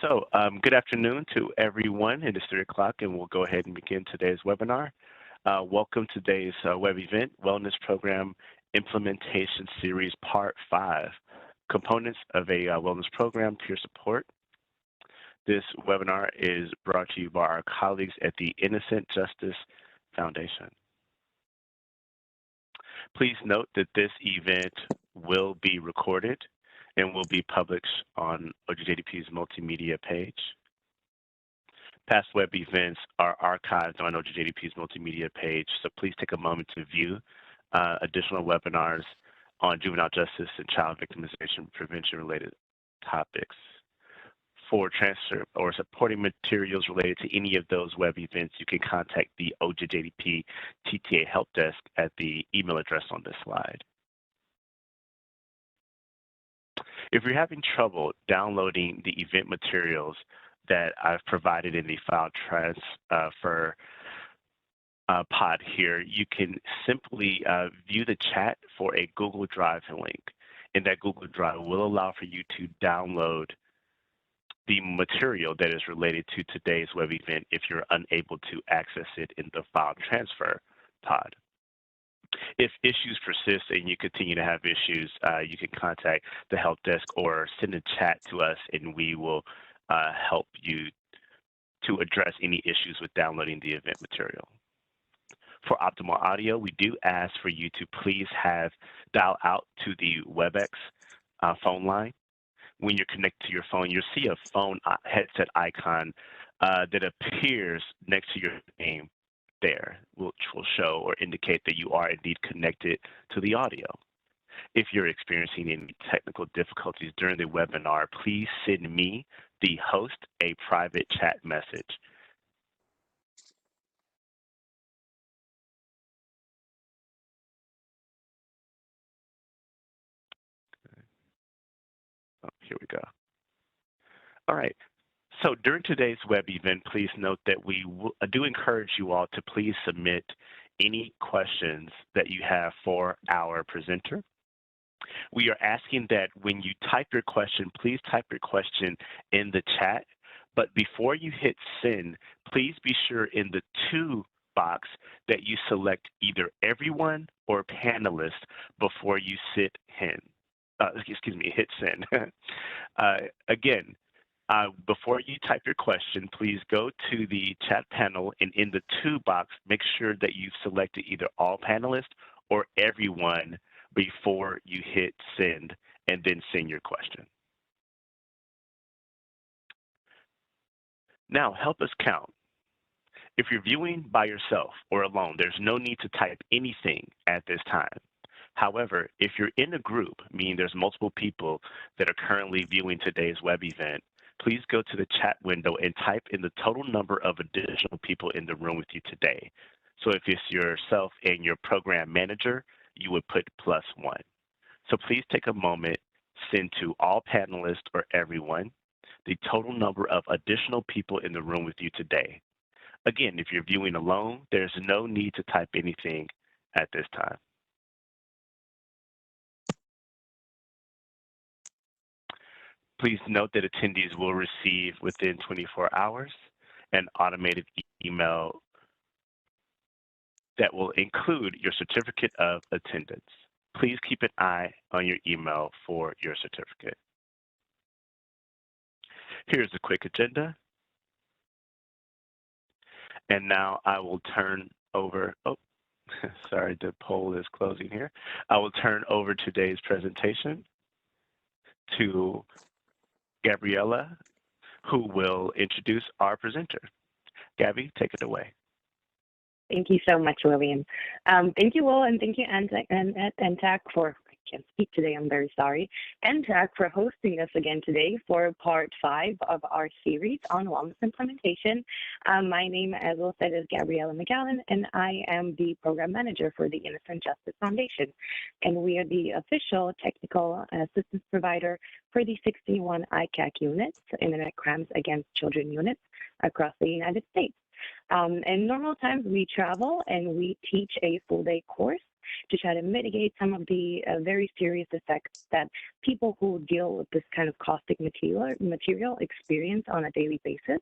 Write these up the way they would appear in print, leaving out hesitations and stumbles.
Good afternoon to everyone. It is 3 o'clock and we'll go ahead and begin today's webinar. Welcome to today's web event, Wellness Program Implementation Series Part 5, Components of a Wellness Program, Peer Support. This webinar is brought to you by our colleagues at the Innocent Justice Foundation. Please note that this event will be recorded and will be published on OJJDP's multimedia page. Past web events are archived on OJJDP's multimedia page, so please take a moment to view additional webinars on juvenile justice and child victimization prevention related topics. For transfer or supporting materials related to any of those web events, you can contact the OJJDP NTTAC Help Desk at the email address on this slide. If you're having trouble downloading the event materials that I've provided in the file transfer pod here, you can simply view the chat for a Google Drive link. And that Google Drive will allow for you to download the material that is related to today's web event if you're unable to access it in the file transfer pod. If issues persist and you continue to have issues, you can contact the help desk or send a chat to us and we will help you to address any issues with downloading the event material. For optimal audio, we do ask for you to please dial out to the WebEx phone line. When you're connected to your phone, you'll see a phone headset icon that appears next to your name there, which will show or indicate that you are indeed connected to the audio. If you're experiencing any technical difficulties during the webinar, please send me, the host, a private chat message. Oh, here we go. All right. So during today's web event, please note that we do encourage you all to please submit any questions that you have for our presenter. We are asking that when you type your question, please type your question in the chat. But before you hit send, please be sure in the to box that you select either everyone or panelist before you hit send. Again, before you type your question, please go to the chat panel and in the to box, make sure that you've selected either all panelists or everyone before you hit send and then send your question. Now, help us count. If you're viewing by yourself or alone, there's no need to type anything at this time. However, if you're in a group, meaning there's multiple people that are currently viewing today's web event, please go to the chat window and type in the total number of additional people in the room with you today. So if it's yourself and your program manager, you would put +1. So please take a moment, send to all panelists or everyone, the total number of additional people in the room with you today. Again, if you're viewing alone, there's no need to type anything at this time. Please note that attendees will receive within 24 hours an automated email that will include your certificate of attendance. Please keep an eye on your email for your certificate. Here's a quick agenda. And now I will turn over, sorry, the poll is closing here. I will turn over today's presentation to Gabriella, who will introduce our presenter. Gabby, take it away. Thank you so much, William. Thank you all, and thank you, NTTAC, for, I can't speak today, I'm very sorry, NTTAC for hosting us again today for part 5 of our series on wellness implementation. My name, as Will said, is Gabriella McGowan, and I am the program manager for the Innocent Justice Foundation. And we are the official technical assistance provider for the 61 ICAC units, Internet Crimes Against Children units, across the United States. In normal times, we travel and we teach a full-day course to try to mitigate some of the very serious effects that people who deal with this kind of caustic material experience on a daily basis.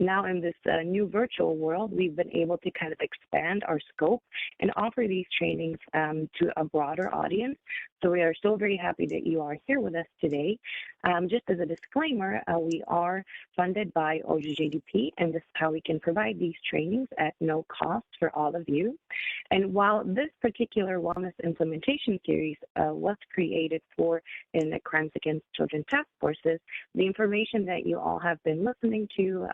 Now, in this new virtual world, we've been able to kind of expand our scope and offer these trainings to a broader audience. So we are so very happy that you are here with us today. Just as a disclaimer, we are funded by OJJDP, and this is how we can provide these trainings at no cost for all of you. And while this particular wellness implementation series was created for in the Crimes Against Children task forces, the information that you all have been listening to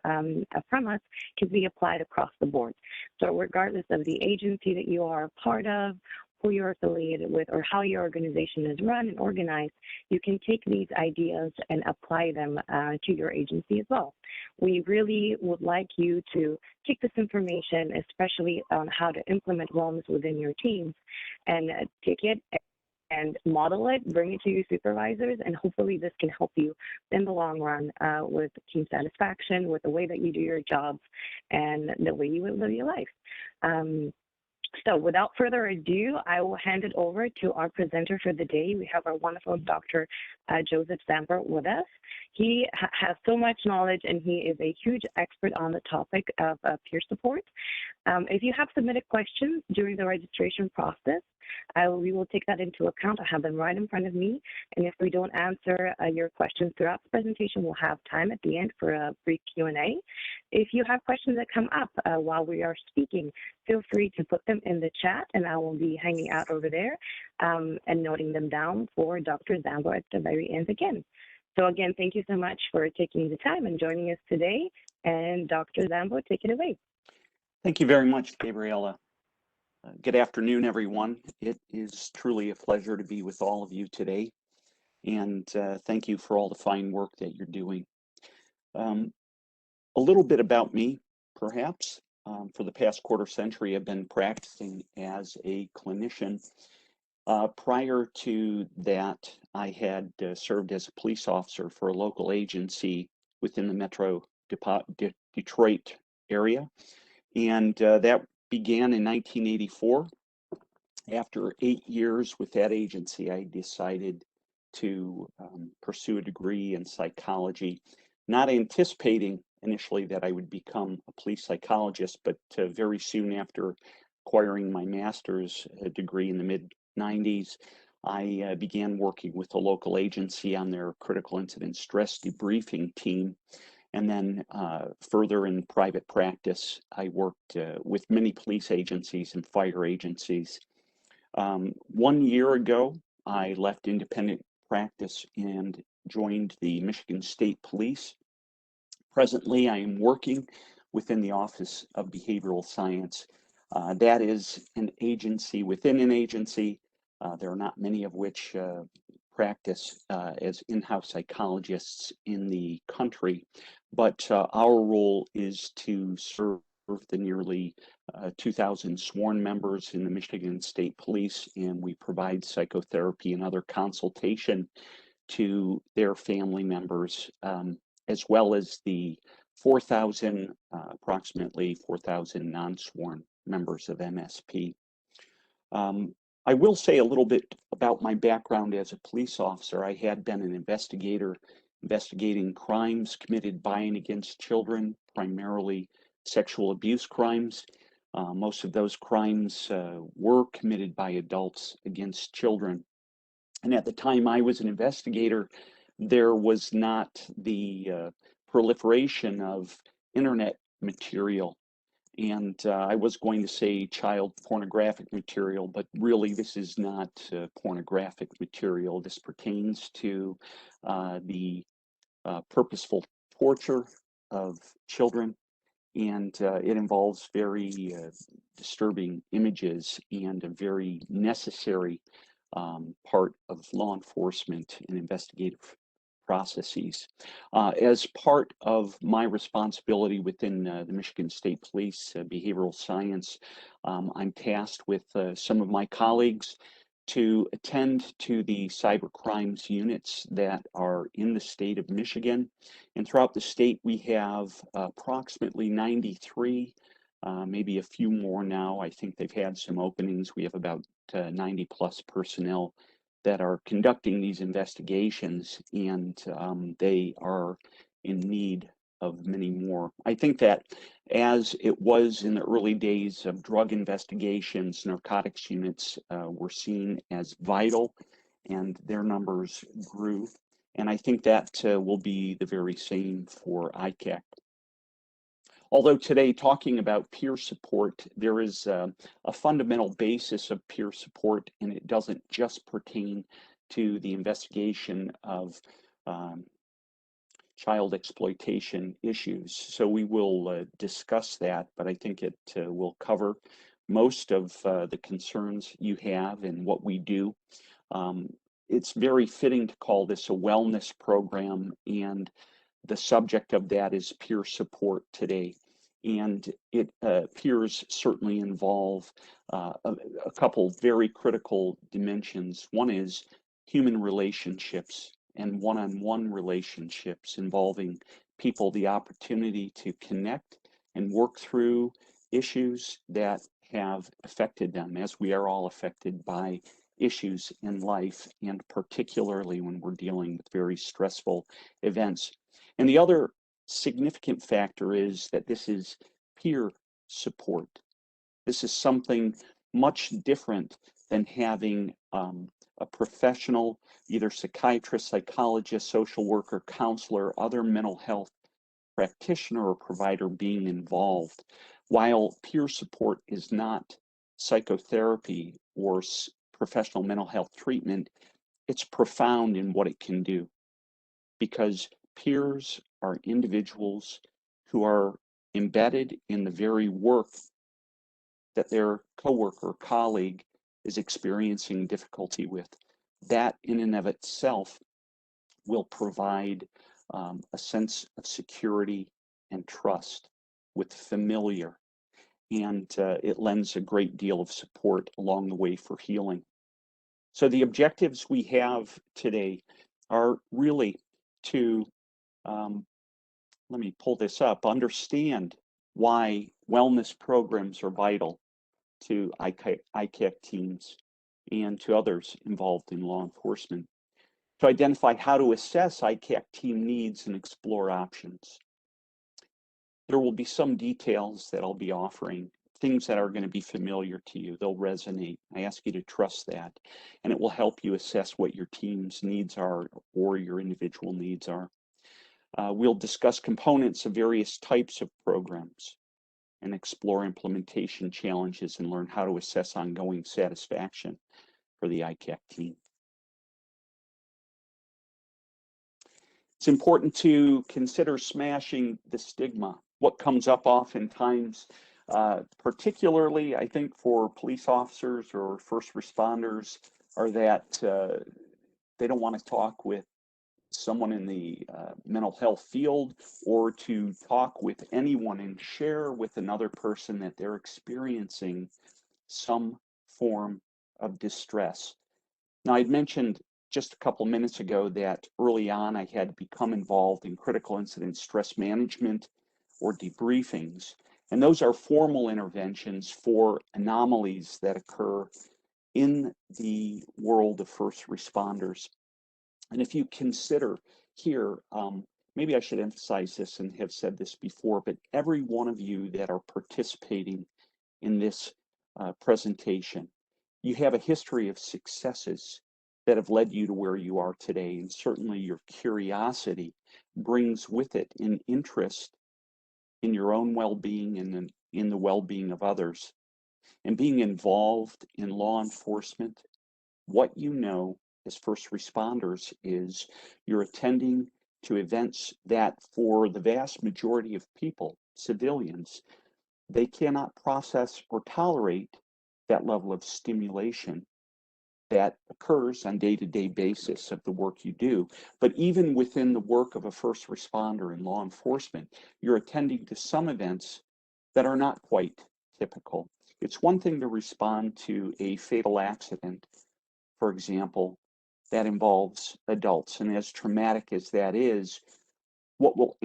from us can be applied across the board. So regardless of the agency that you are a part of, who you're affiliated with, or how your organization is run and organized, you can take these ideas and apply them to your agency as well. We really would like you to take this information, especially on how to implement wellness within your teams, and take it and model it, bring it to your supervisors, and hopefully this can help you in the long run with team satisfaction, with the way that you do your jobs, and the way you live your life. So without further ado, I will hand it over to our presenter for the day. We have our wonderful Dr. Joseph Zambro with us. He has so much knowledge, and he is a huge expert on the topic of peer support. If you have submitted questions during the registration process, we will take that into account. I have them right in front of me. And if we don't answer your questions throughout the presentation, we'll have time at the end for a brief Q&A. If you have questions that come up while we are speaking, feel free to put them in the chat, and I will be hanging out over there and noting them down for Dr. Zambro at the very end again. So again, thank you so much for taking the time and joining us today. And Dr. Zambro, take it away. Thank you very much, Gabriella. Good afternoon, everyone. It is truly a pleasure to be with all of you today, and thank you for all the fine work that you're doing. A little bit about me, perhaps. For the past quarter century, I've been practicing as a clinician. Prior to that, I had served as a police officer for a local agency within the Metro Detroit area, and that began in 1984. After 8 years with that agency, I decided to pursue a degree in psychology, not anticipating initially that I would become a police psychologist, but very soon after acquiring my master's degree in the mid-90s, I began working with a local agency on their critical incident stress debriefing team. And then further in private practice, I worked with many police agencies and fire agencies. 1 year ago, I left independent practice and joined the Michigan State Police. Presently, I am working within the Office of Behavioral Science. That is an agency within an agency. There are not many of which practice as in-house psychologists in the country, but our role is to serve the nearly 2,000 sworn members in the Michigan State Police, and we provide psychotherapy and other consultation to their family members, as well as the approximately 4,000 non-sworn members of MSP. I will say a little bit about my background as a police officer. I had been an investigator investigating crimes committed by and against children, primarily sexual abuse crimes. Most of those crimes were committed by adults against children. And at the time I was an investigator, there was not the proliferation of internet material. And I was going to say child pornographic material, but really this is not pornographic material. This pertains to the purposeful torture of children, and it involves very disturbing images and a very necessary part of law enforcement and investigative processes. As part of my responsibility within the Michigan State Police Behavioral Science, I'm tasked with some of my colleagues to attend to the cyber crimes units that are in the state of Michigan. And throughout the state, we have approximately 93 maybe a few more now. I think they've had some openings. We have about 90 plus personnel that are conducting these investigations, and they are in need of many more. I think that as it was in the early days of drug investigations, narcotics units were seen as vital, and their numbers grew. And I think that will be the very same for ICAC. Although today, talking about peer support, there is a fundamental basis of peer support, and it doesn't just pertain to the investigation of child exploitation issues. So we will discuss that, but I think it will cover most of the concerns you have and what we do. It's very fitting to call this a wellness program, and the subject of that is peer support today. And it peers certainly involve a couple very critical dimensions. One is human relationships and one-on-one relationships involving people the opportunity to connect and work through issues that have affected them, as we are all affected by issues in life, and particularly when we're dealing with very stressful events. And the other significant factor is that this is peer support. This is something much different than having a professional, either psychiatrist, psychologist, social worker, counselor, other mental health practitioner or provider being involved. While peer support is not psychotherapy or professional mental health treatment, it's profound in what it can do, because peers are individuals who are embedded in the very work that their coworker, colleague is experiencing difficulty with. That in and of itself will provide a sense of security and trust with familiar, and it lends a great deal of support along the way for healing. So the objectives we have today are really to, let me pull this up, understand why wellness programs are vital to ICAC teams and to others involved in law enforcement, to identify how to assess ICAC team needs and explore options. There will be some details that I'll be offering, things that are going to be familiar to you. They'll resonate. I ask you to trust that, and it will help you assess what your team's needs are or your individual needs are. We'll discuss components of various types of programs and explore implementation challenges and learn how to assess ongoing satisfaction for the ICAC team. It's important to consider smashing the stigma. What comes up oftentimes, particularly I think for police officers or first responders, are that they don't want to talk with someone in the mental health field, or to talk with anyone and share with another person that they're experiencing some form of distress. Now, I'd mentioned just a couple minutes ago that early on I had become involved in critical incident stress management or debriefings, and those are formal interventions for anomalies that occur in the world of first responders. And if you consider here, maybe I should emphasize this and have said this before, but every one of you that are participating in this presentation, you have a history of successes that have led you to where you are today. And certainly your curiosity brings with it an interest in your own well-being and in the well-being of others. And being involved in law enforcement, what you know as first responders is you're attending to events that for the vast majority of people, civilians, they cannot process or tolerate that level of stimulation that occurs on day-to-day basis of the work you do. But even within the work of a first responder in law enforcement, you're attending to some events that are not quite typical. It's one thing to respond to a fatal accident, for example, that involves adults. And as traumatic as that is, What will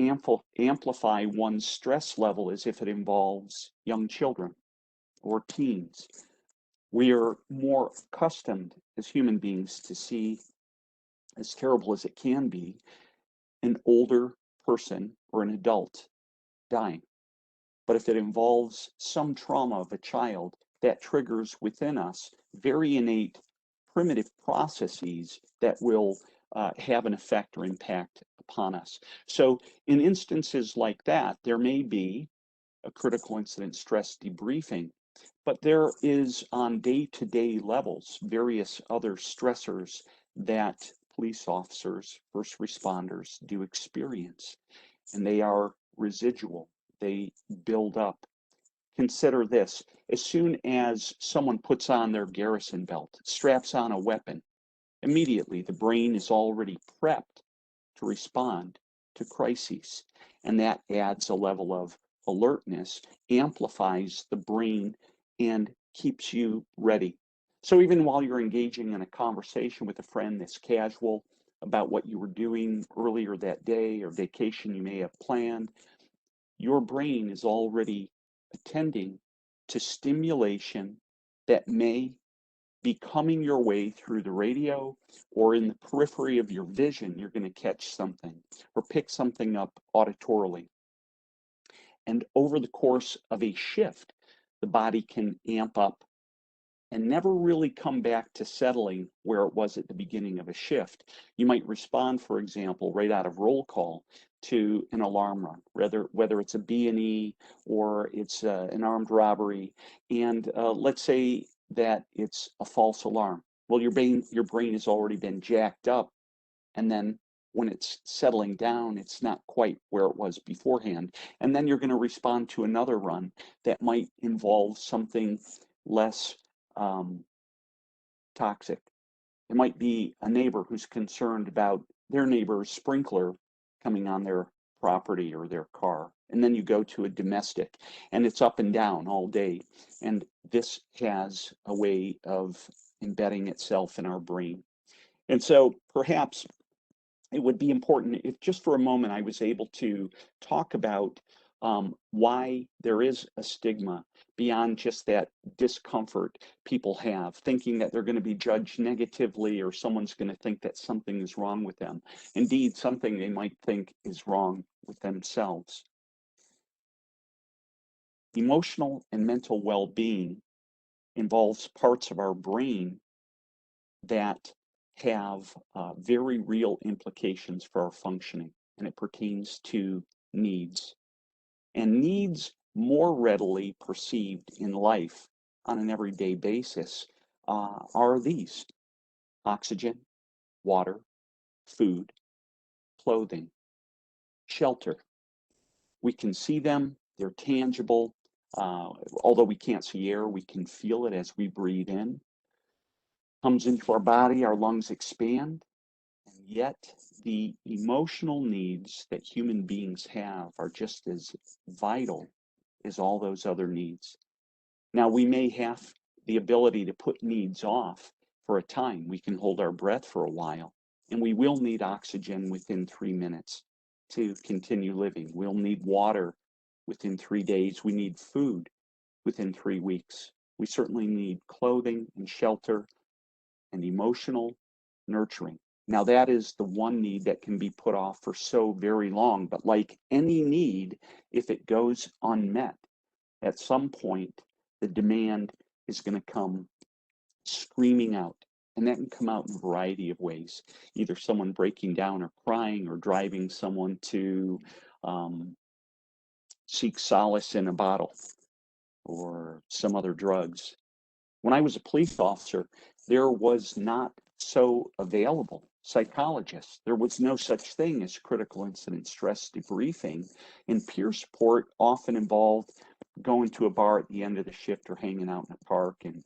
amplify one's stress level is if it involves young children or teens. We are more accustomed as human beings to see, as terrible as it can be, an older person or an adult dying. But if it involves some trauma of a child, that triggers within us very innate primitive processes that will have an effect or impact upon us. So in instances like that, there may be a critical incident stress debriefing, but there is on day-to-day levels various other stressors that police officers, first responders do experience, and they are residual. They build up. Consider this: as soon as someone puts on their garrison belt, straps on a weapon, immediately the brain is already prepped to respond to crises. And that adds a level of alertness, amplifies the brain, and keeps you ready. So even while you're engaging in a conversation with a friend that's casual about what you were doing earlier that day or vacation you may have planned, your brain is already attending to stimulation that may be coming your way through the radio or in the periphery of your vision. You're going to catch something or pick something up auditorily. And over the course of a shift, the body can amp up and never really come back to settling where it was at the beginning of a shift. You might respond, for example, right out of roll call to an alarm run, whether it's a B&E or it's an armed robbery, and let's say that it's a false alarm. Well, your brain has already been jacked up, and then when it's settling down, it's not quite where it was beforehand. And then you're going to respond to another run that might involve something less toxic. It might be a neighbor who's concerned about their neighbor's sprinkler coming on their property or their car. And then you go to a domestic, and it's up and down all day. And this has a way of embedding itself in our brain. And so perhaps it would be important if just for a moment I was able to talk about why there is a stigma beyond just that discomfort people have, thinking that they're going to be judged negatively or someone's going to think that something is wrong with them. Indeed, something they might think is wrong with themselves. Emotional and mental well-being involves parts of our brain that have very real implications for our functioning, and it pertains to needs. And needs more readily perceived in life on an everyday basis are these: oxygen, water, food, clothing, shelter. We can see them, they're tangible. Although we can't see air, we can feel it as we breathe in. Comes into our body, our lungs expand. And yet, the emotional needs that human beings have are just as vital as all those other needs. Now, we may have the ability to put needs off for a time. We can hold our breath for a while, and we will need oxygen within 3 minutes to continue living. We'll need water within 3 days. We need food within 3 weeks. We certainly need clothing and shelter and emotional nurturing. Now, that is the one need that can be put off for so very long, but like any need, if it goes unmet, at some point, the demand is going to come screaming out. And that can come out in a variety of ways, either someone breaking down or crying or driving someone to seek solace in a bottle or some other drugs. When I was a police officer, there was not so available psychologists. There was no such thing as critical incident stress debriefing, and peer support often involved going to a bar at the end of the shift or hanging out in a park and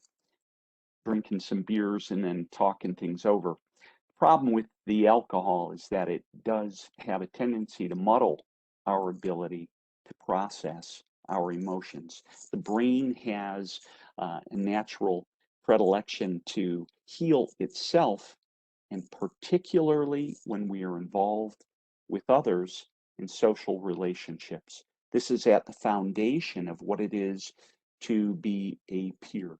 drinking some beers and then talking things over. The problem with the alcohol is that it does have a tendency to muddle our ability to process our emotions. The brain has a natural predilection to heal itself, and particularly when we are involved with others, and social relationships. This is at the foundation of what it is to be a peer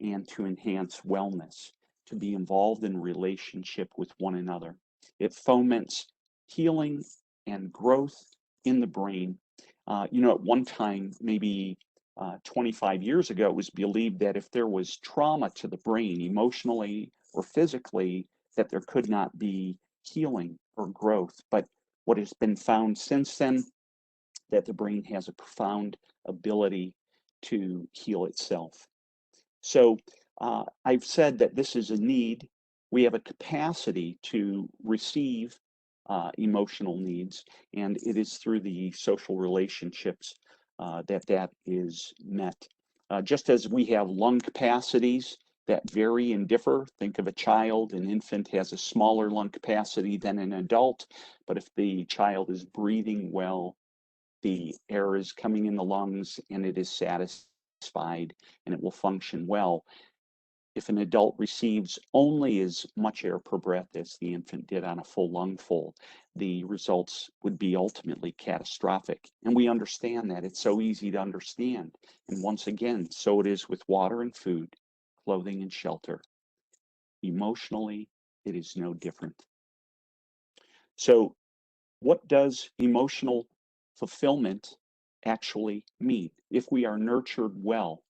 and to enhance wellness, to be involved in relationship with one another. It foments healing and growth in the brain. At one time, maybe 25 years ago, it was believed that if there was trauma to the brain, emotionally or physically, that there could not be healing or growth. But what has been found since then, that the brain has a profound ability to heal itself. So I've said that this is a need. We have a capacity to receive emotional needs, and it is through the social relationships that is met. Just as we have lung capacities that vary and differ, think of a child, an infant has a smaller lung capacity than an adult, but if the child is breathing well, the air is coming in the lungs and it is satisfied and it will function well. If an adult receives only as much air per breath as the infant did on a full lungful, the results would be ultimately catastrophic. And we understand that. It's so easy to understand. And once again, so it is with water and food, clothing and shelter. Emotionally, it is no different. So what does emotional fulfillment actually mean? If we are nurtured well,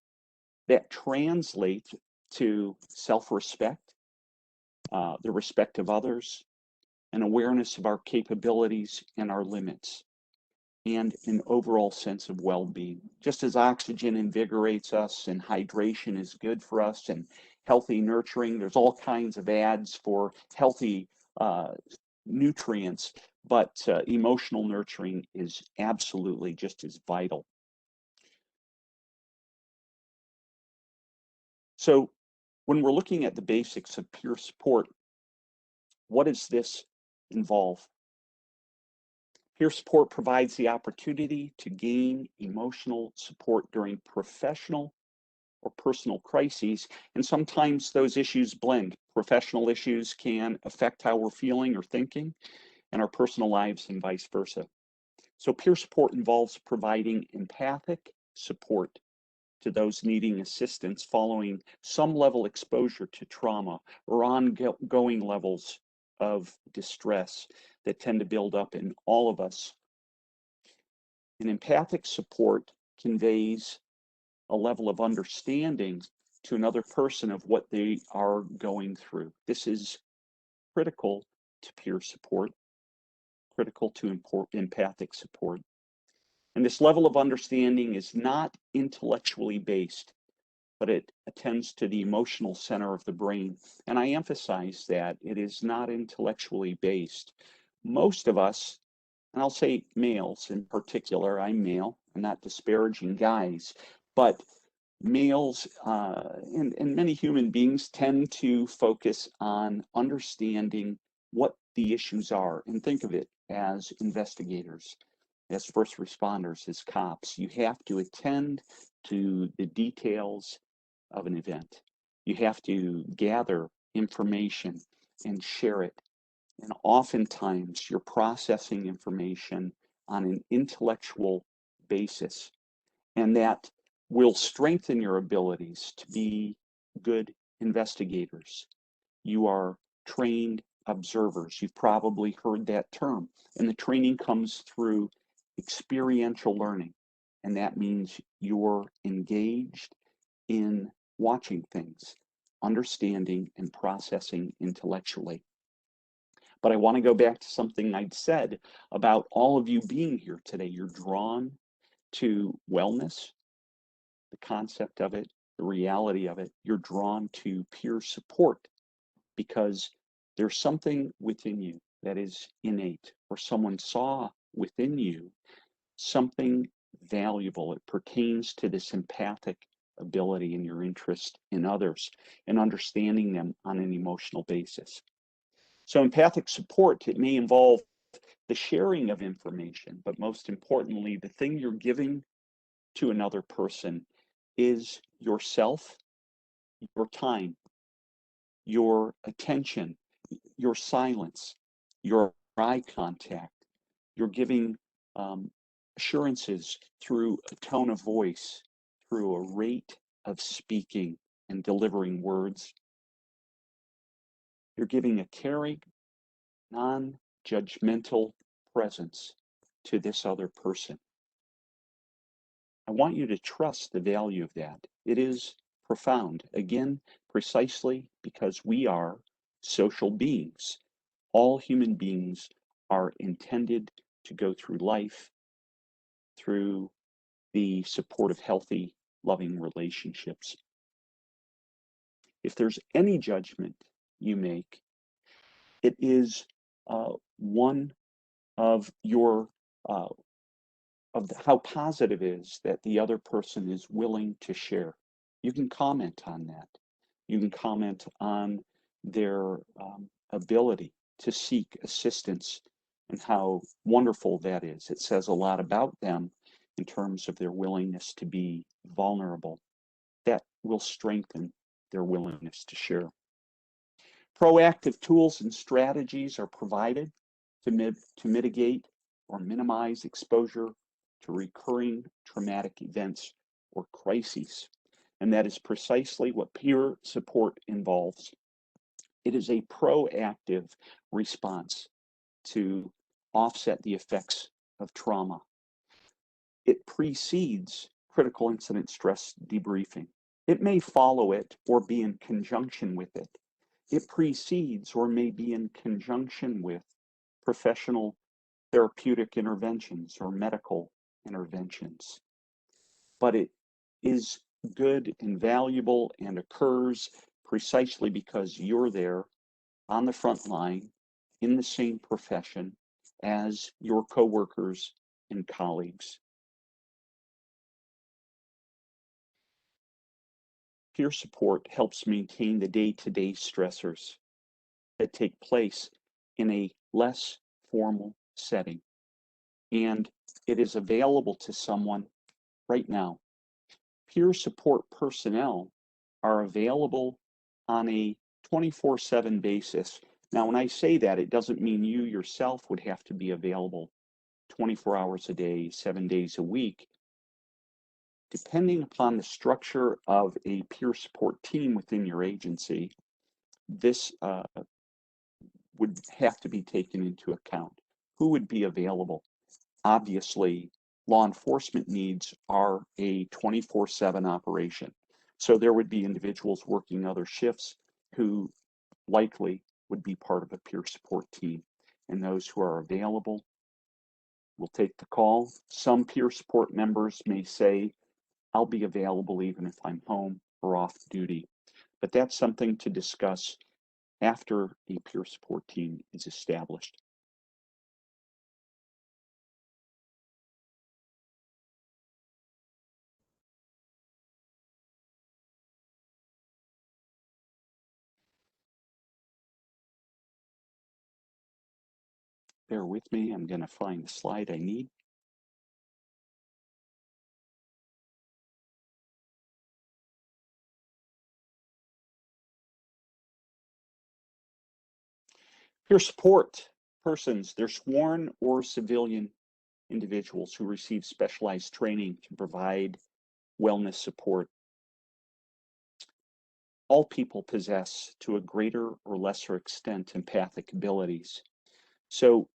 that translates to self-respect, the respect of others, an awareness of our capabilities and our limits, and an overall sense of well-being. Just as oxygen invigorates us and hydration is good for us and healthy nurturing, there's all kinds of ads for healthy nutrients, but emotional nurturing is absolutely just as vital. So when we're looking at the basics of peer support, what does this involve? Peer support provides the opportunity to gain emotional support during professional or personal crises, and sometimes those issues blend. Professional issues can affect how we're feeling or thinking, and our personal lives and vice versa. So peer support involves providing empathic support to those needing assistance following some level exposure to trauma or ongoing levels of distress that tend to build up in all of us. And empathic support conveys a level of understanding to another person of what they are going through. This is critical to peer support, critical to empathic support. And this level of understanding is not intellectually based, but it attends to the emotional center of the brain. And I emphasize that it is not intellectually based. Most of us, and I'll say males in particular, I'm male, I'm not disparaging guys, but males and many human beings tend to focus on understanding what the issues are and think of it as investigators, as first responders, as cops. You have to attend to the details of an event. You have to gather information and share it. And oftentimes you're processing information on an intellectual basis, and that will strengthen your abilities to be good investigators. You are trained observers. You've probably heard that term. And the training comes through experiential learning. And that means you're engaged in watching things, understanding and processing intellectually. But I want to go back to something I'd said about all of you being here today. You're drawn to wellness, the concept of it, the reality of it. You're drawn to peer support because there's something within you that is innate, or someone saw within you something valuable. It pertains to this empathic ability and your interest in others and understanding them on an emotional basis. So empathic support, it may involve the sharing of information, but most importantly, the thing you're giving to another person is yourself, your time, your attention, your silence, your eye contact. You're giving assurances through a tone of voice, through a rate of speaking and delivering words. You're giving a caring, non-judgmental presence to this other person. I want you to trust the value of that. It is profound. Again, precisely because we are social beings. All human beings are intended to go through life through the support of healthy, loving relationships. If there's any judgment you make, it is one of your how positive it is that the other person is willing to share. You can comment on that. You can comment on their ability to seek assistance and how wonderful that is. It says a lot about them in terms of their willingness to be vulnerable. That will strengthen their willingness to share. Proactive tools and strategies are provided to mitigate or minimize exposure to recurring traumatic events or crises. And that is precisely what peer support involves. It is a proactive response to offset the effects of trauma. It precedes critical incident stress debriefing. It may follow it or be in conjunction with it. It precedes or may be in conjunction with professional therapeutic interventions or medical interventions. But it is good and valuable and occurs precisely because you're there on the front line in the same profession as your coworkers and colleagues. Peer support helps maintain the day-to-day stressors that take place in a less formal setting. And it is available to someone right now. Peer support personnel are available on a 24/7 basis. Now, when I say that, it doesn't mean you yourself would have to be available 24 hours a day, 7 days a week. Depending upon the structure of a peer support team within your agency, this would have to be taken into account. Who would be available? Obviously, law enforcement needs are a 24/7 operation. So there would be individuals working other shifts who likely would be part of a peer support team. And those who are available will take the call. Some peer support members may say, I'll be available even if I'm home or off duty. But that's something to discuss after a peer support team is established. Bear with me, I'm going to find the slide I need. Peer support persons, they're sworn or civilian individuals who receive specialized training to provide wellness support. All people possess, to a greater or lesser extent, empathic abilities. So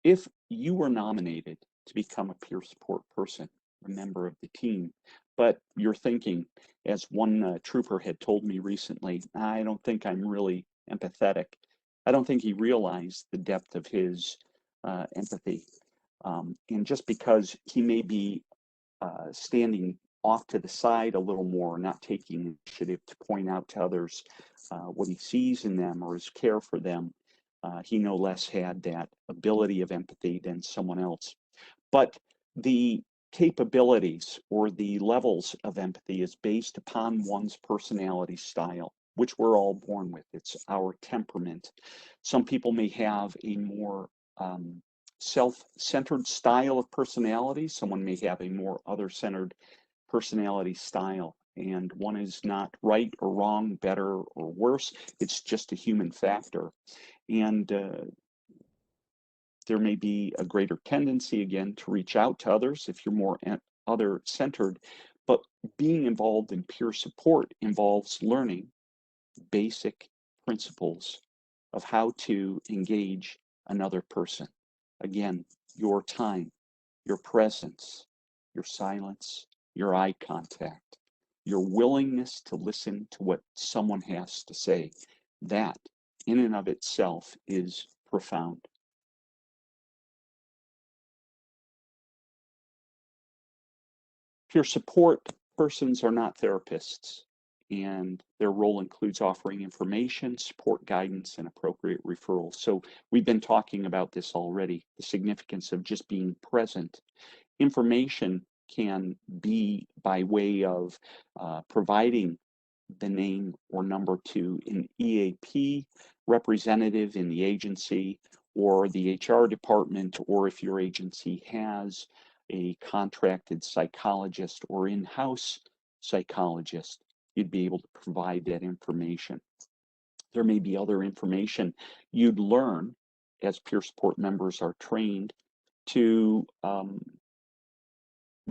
if you were nominated to become a peer support person, a member of the team, but you're thinking, as one trooper had told me recently, I don't think I'm really empathetic. I don't think he realized the depth of his empathy. And just because he may be standing off to the side a little more, not taking initiative to point out to others what he sees in them or his care for them, he no less had that ability of empathy than someone else. But the capabilities or the levels of empathy is based upon one's personality style, which we're all born with. It's our temperament. Some people may have a more self-centered style of personality. Someone may have a more other-centered personality style. And one is not right or wrong, better or worse. It's just a human factor. And There may be a greater tendency, again, to reach out to others if you're more other-centered, but being involved in peer support involves learning basic principles of how to engage another person. Again, your time, your presence, your silence, your eye contact, your willingness to listen to what someone has to say. That, in and of itself, is profound. Peer support persons are not therapists, and their role includes offering information, support, guidance, and appropriate referrals. So we've been talking about this already, the significance of just being present. Information can be by way of providing the name or number to an EAP representative in the agency or the HR department, or if your agency has a contracted psychologist or in-house psychologist, you'd be able to provide that information. There may be other information you'd learn as peer support members are trained to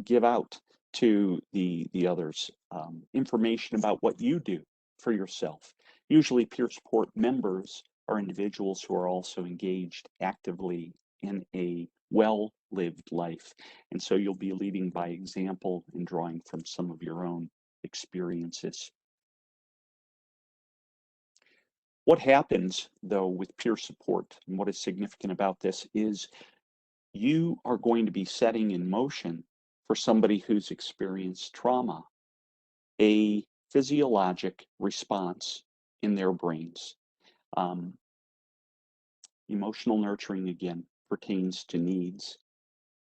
give out to the others, information about what you do for yourself. Usually peer support members are individuals who are also engaged actively in a well-lived life. And so you'll be leading by example and drawing from some of your own experiences. What happens, though, with peer support, and what is significant about this, is you are going to be setting in motion for somebody who's experienced trauma a physiologic response in their brains. Emotional nurturing, again, pertains to needs.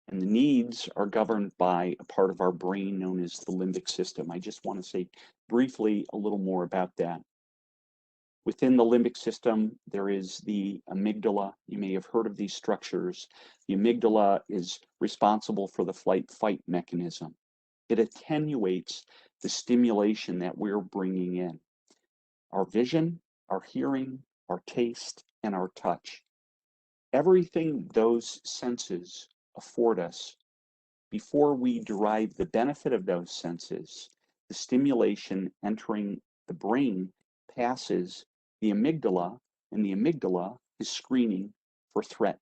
And the needs are governed by a part of our brain known as the limbic system. I just want to say briefly a little more about that. Within the limbic system, there is the amygdala. You may have heard of these structures. The amygdala is responsible for the flight-fight mechanism. It attenuates the stimulation that we're bringing in. Our vision, our hearing, our taste, and our touch. Everything those senses afford us, before we derive the benefit of those senses, the stimulation entering the brain passes the amygdala, and the amygdala is screening for threat.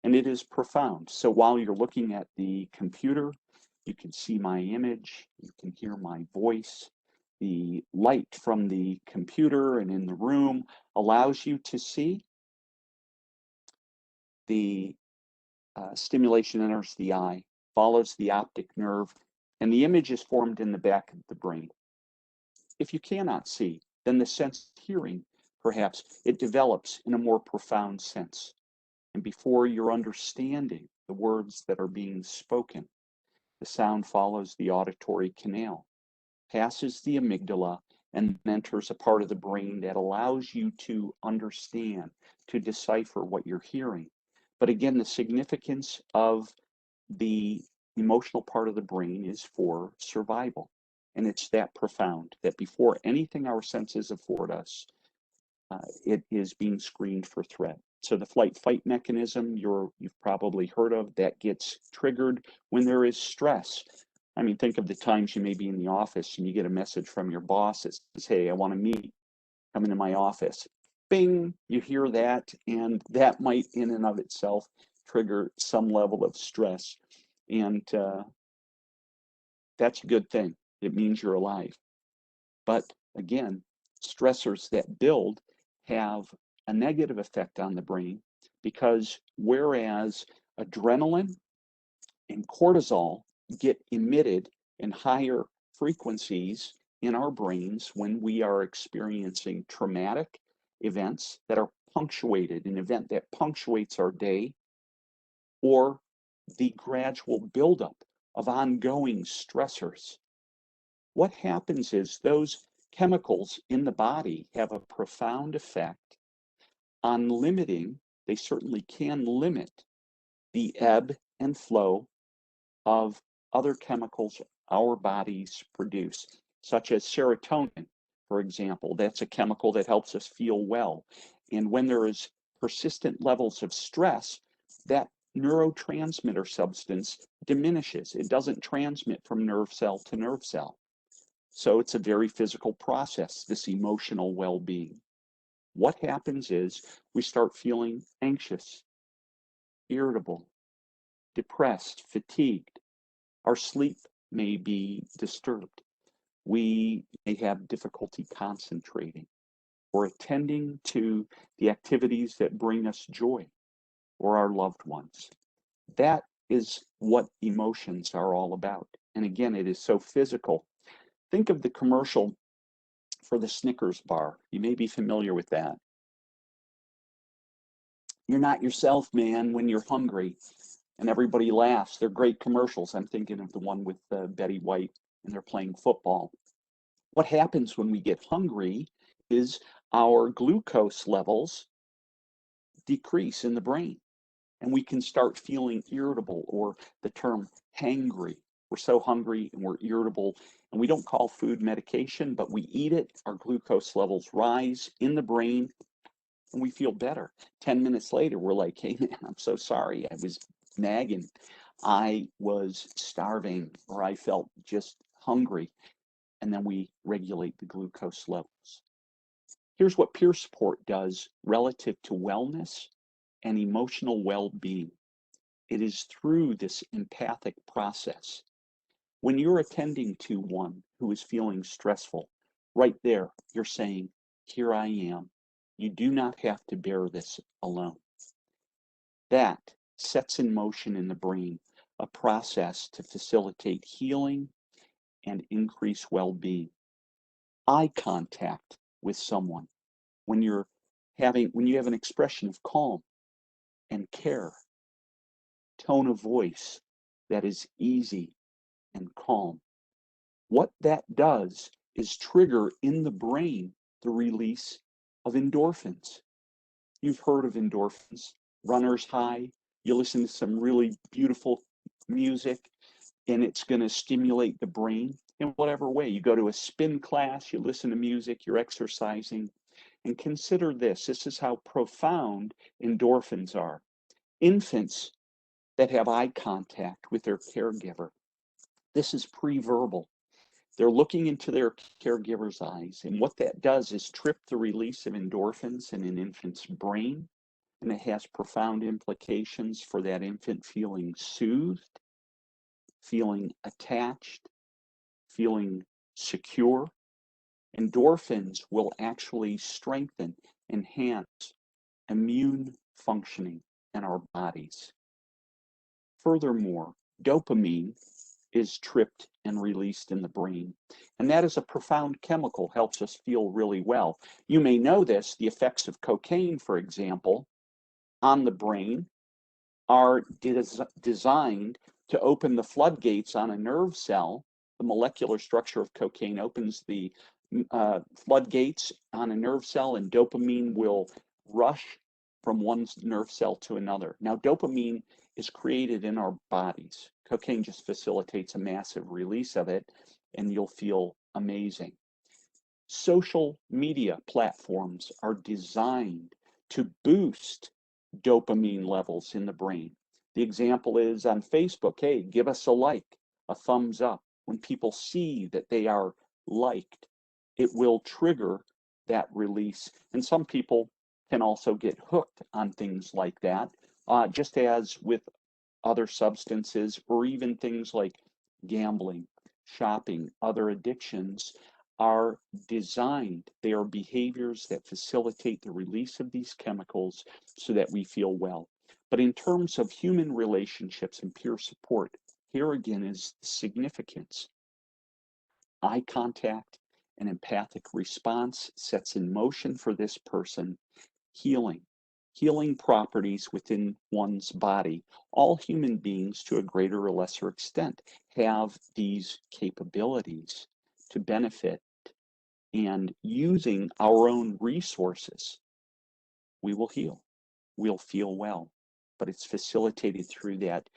And it is profound. So while you're looking at the computer, you can see my image, you can hear my voice. The light from the computer and in the room allows you to see. The stimulation enters the eye, follows the optic nerve, and the image is formed in the back of the brain. If you cannot see, then the sense of hearing, perhaps, it develops in a more profound sense. And before you're understanding the words that are being spoken, the sound follows the auditory canal, passes the amygdala, and enters a part of the brain that allows you to understand, to decipher what you're hearing. But again, the significance of the emotional part of the brain is for survival. And it's that profound that before anything our senses afford us, it is being screened for threat. So the flight-fight mechanism you've probably heard of, that gets triggered when there is stress. I mean, think of the times you may be in the office and you get a message from your boss that says, hey, I want to meet, come into my office. Bing, you hear that, and that might in and of itself trigger some level of stress. And that's a good thing. It means you're alive. But again, stressors that build have a negative effect on the brain, because whereas adrenaline and cortisol get emitted in higher frequencies in our brains when we are experiencing traumatic events that are punctuated, an event that punctuates our day, or the gradual buildup of ongoing stressors. What happens is those chemicals in the body have a profound effect on limiting, they certainly can limit, the ebb and flow of other chemicals our bodies produce, such as serotonin, for example. That's a chemical that helps us feel well. And when there is persistent levels of stress, that neurotransmitter substance diminishes. It doesn't transmit from nerve cell to nerve cell. So it's a very physical process, this emotional well-being. What happens is we start feeling anxious, irritable, depressed, fatigued. Our sleep may be disturbed. We may have difficulty concentrating or attending to the activities that bring us joy or our loved ones. That is what emotions are all about. And again, it is so physical. Think of the commercial for the Snickers bar. You may be familiar with that. You're not yourself, man, when you're hungry. And everybody laughs. They're great commercials. I'm thinking of the one with Betty White, and they're playing football. What happens when we get hungry is our glucose levels decrease in the brain, and we can start feeling irritable, or the term hangry. We're so hungry and we're irritable, and we don't call food medication, but we eat it. Our glucose levels rise in the brain, and we feel better. 10 minutes later, we're like, hey, man, I'm so sorry. I was nagging. I was starving, or I felt just hungry. And then we regulate the glucose levels. Here's what peer support does relative to wellness and emotional well-being. It is through this empathic process. When you're attending to one who is feeling stressful, right there, you're saying, here I am. You do not have to bear this alone. That sets in motion in the brain a process to facilitate healing and increase well-being. Eye contact with someone, when you have an expression of calm and care, tone of voice that is easy and calm. What that does is trigger in the brain the release of endorphins. You've heard of endorphins, runner's high. You listen to some really beautiful music, and it's going to stimulate the brain in whatever way. You go to a spin class, you listen to music, you're exercising. And consider this. This is how profound endorphins are. Infants that have eye contact with their caregiver, this is pre-verbal. They're looking into their caregiver's eyes, and what that does is trip the release of endorphins in an infant's brain, and it has profound implications for that infant feeling soothed, feeling attached, feeling secure. Endorphins will actually strengthen, enhance immune functioning in our bodies. Furthermore, dopamine is tripped and released in the brain, and that is a profound chemical, helps us feel really well. You may know this, the effects of cocaine, for example, on the brain are designed to open the floodgates on a nerve cell. The molecular structure of cocaine opens the floodgates on a nerve cell, and dopamine will rush from one nerve cell to another. Now, dopamine is created in our bodies. Cocaine just facilitates a massive release of it, and you'll feel amazing. Social media platforms are designed to boost dopamine levels in the brain. The example is on Facebook, hey, give us a like, a thumbs up. When people see that they are liked, it will trigger that release. And some people can also get hooked on things like that, just as with other substances, or even things like gambling, shopping, other addictions are designed. They are behaviors that facilitate the release of these chemicals so that we feel well. But in terms of human relationships and peer support, here again is the significance. Eye contact and empathic response sets in motion for this person healing properties within one's body. All human beings, to a greater or lesser extent, have these capabilities to benefit, and using our own resources, we will heal. We'll feel well, but it's facilitated through that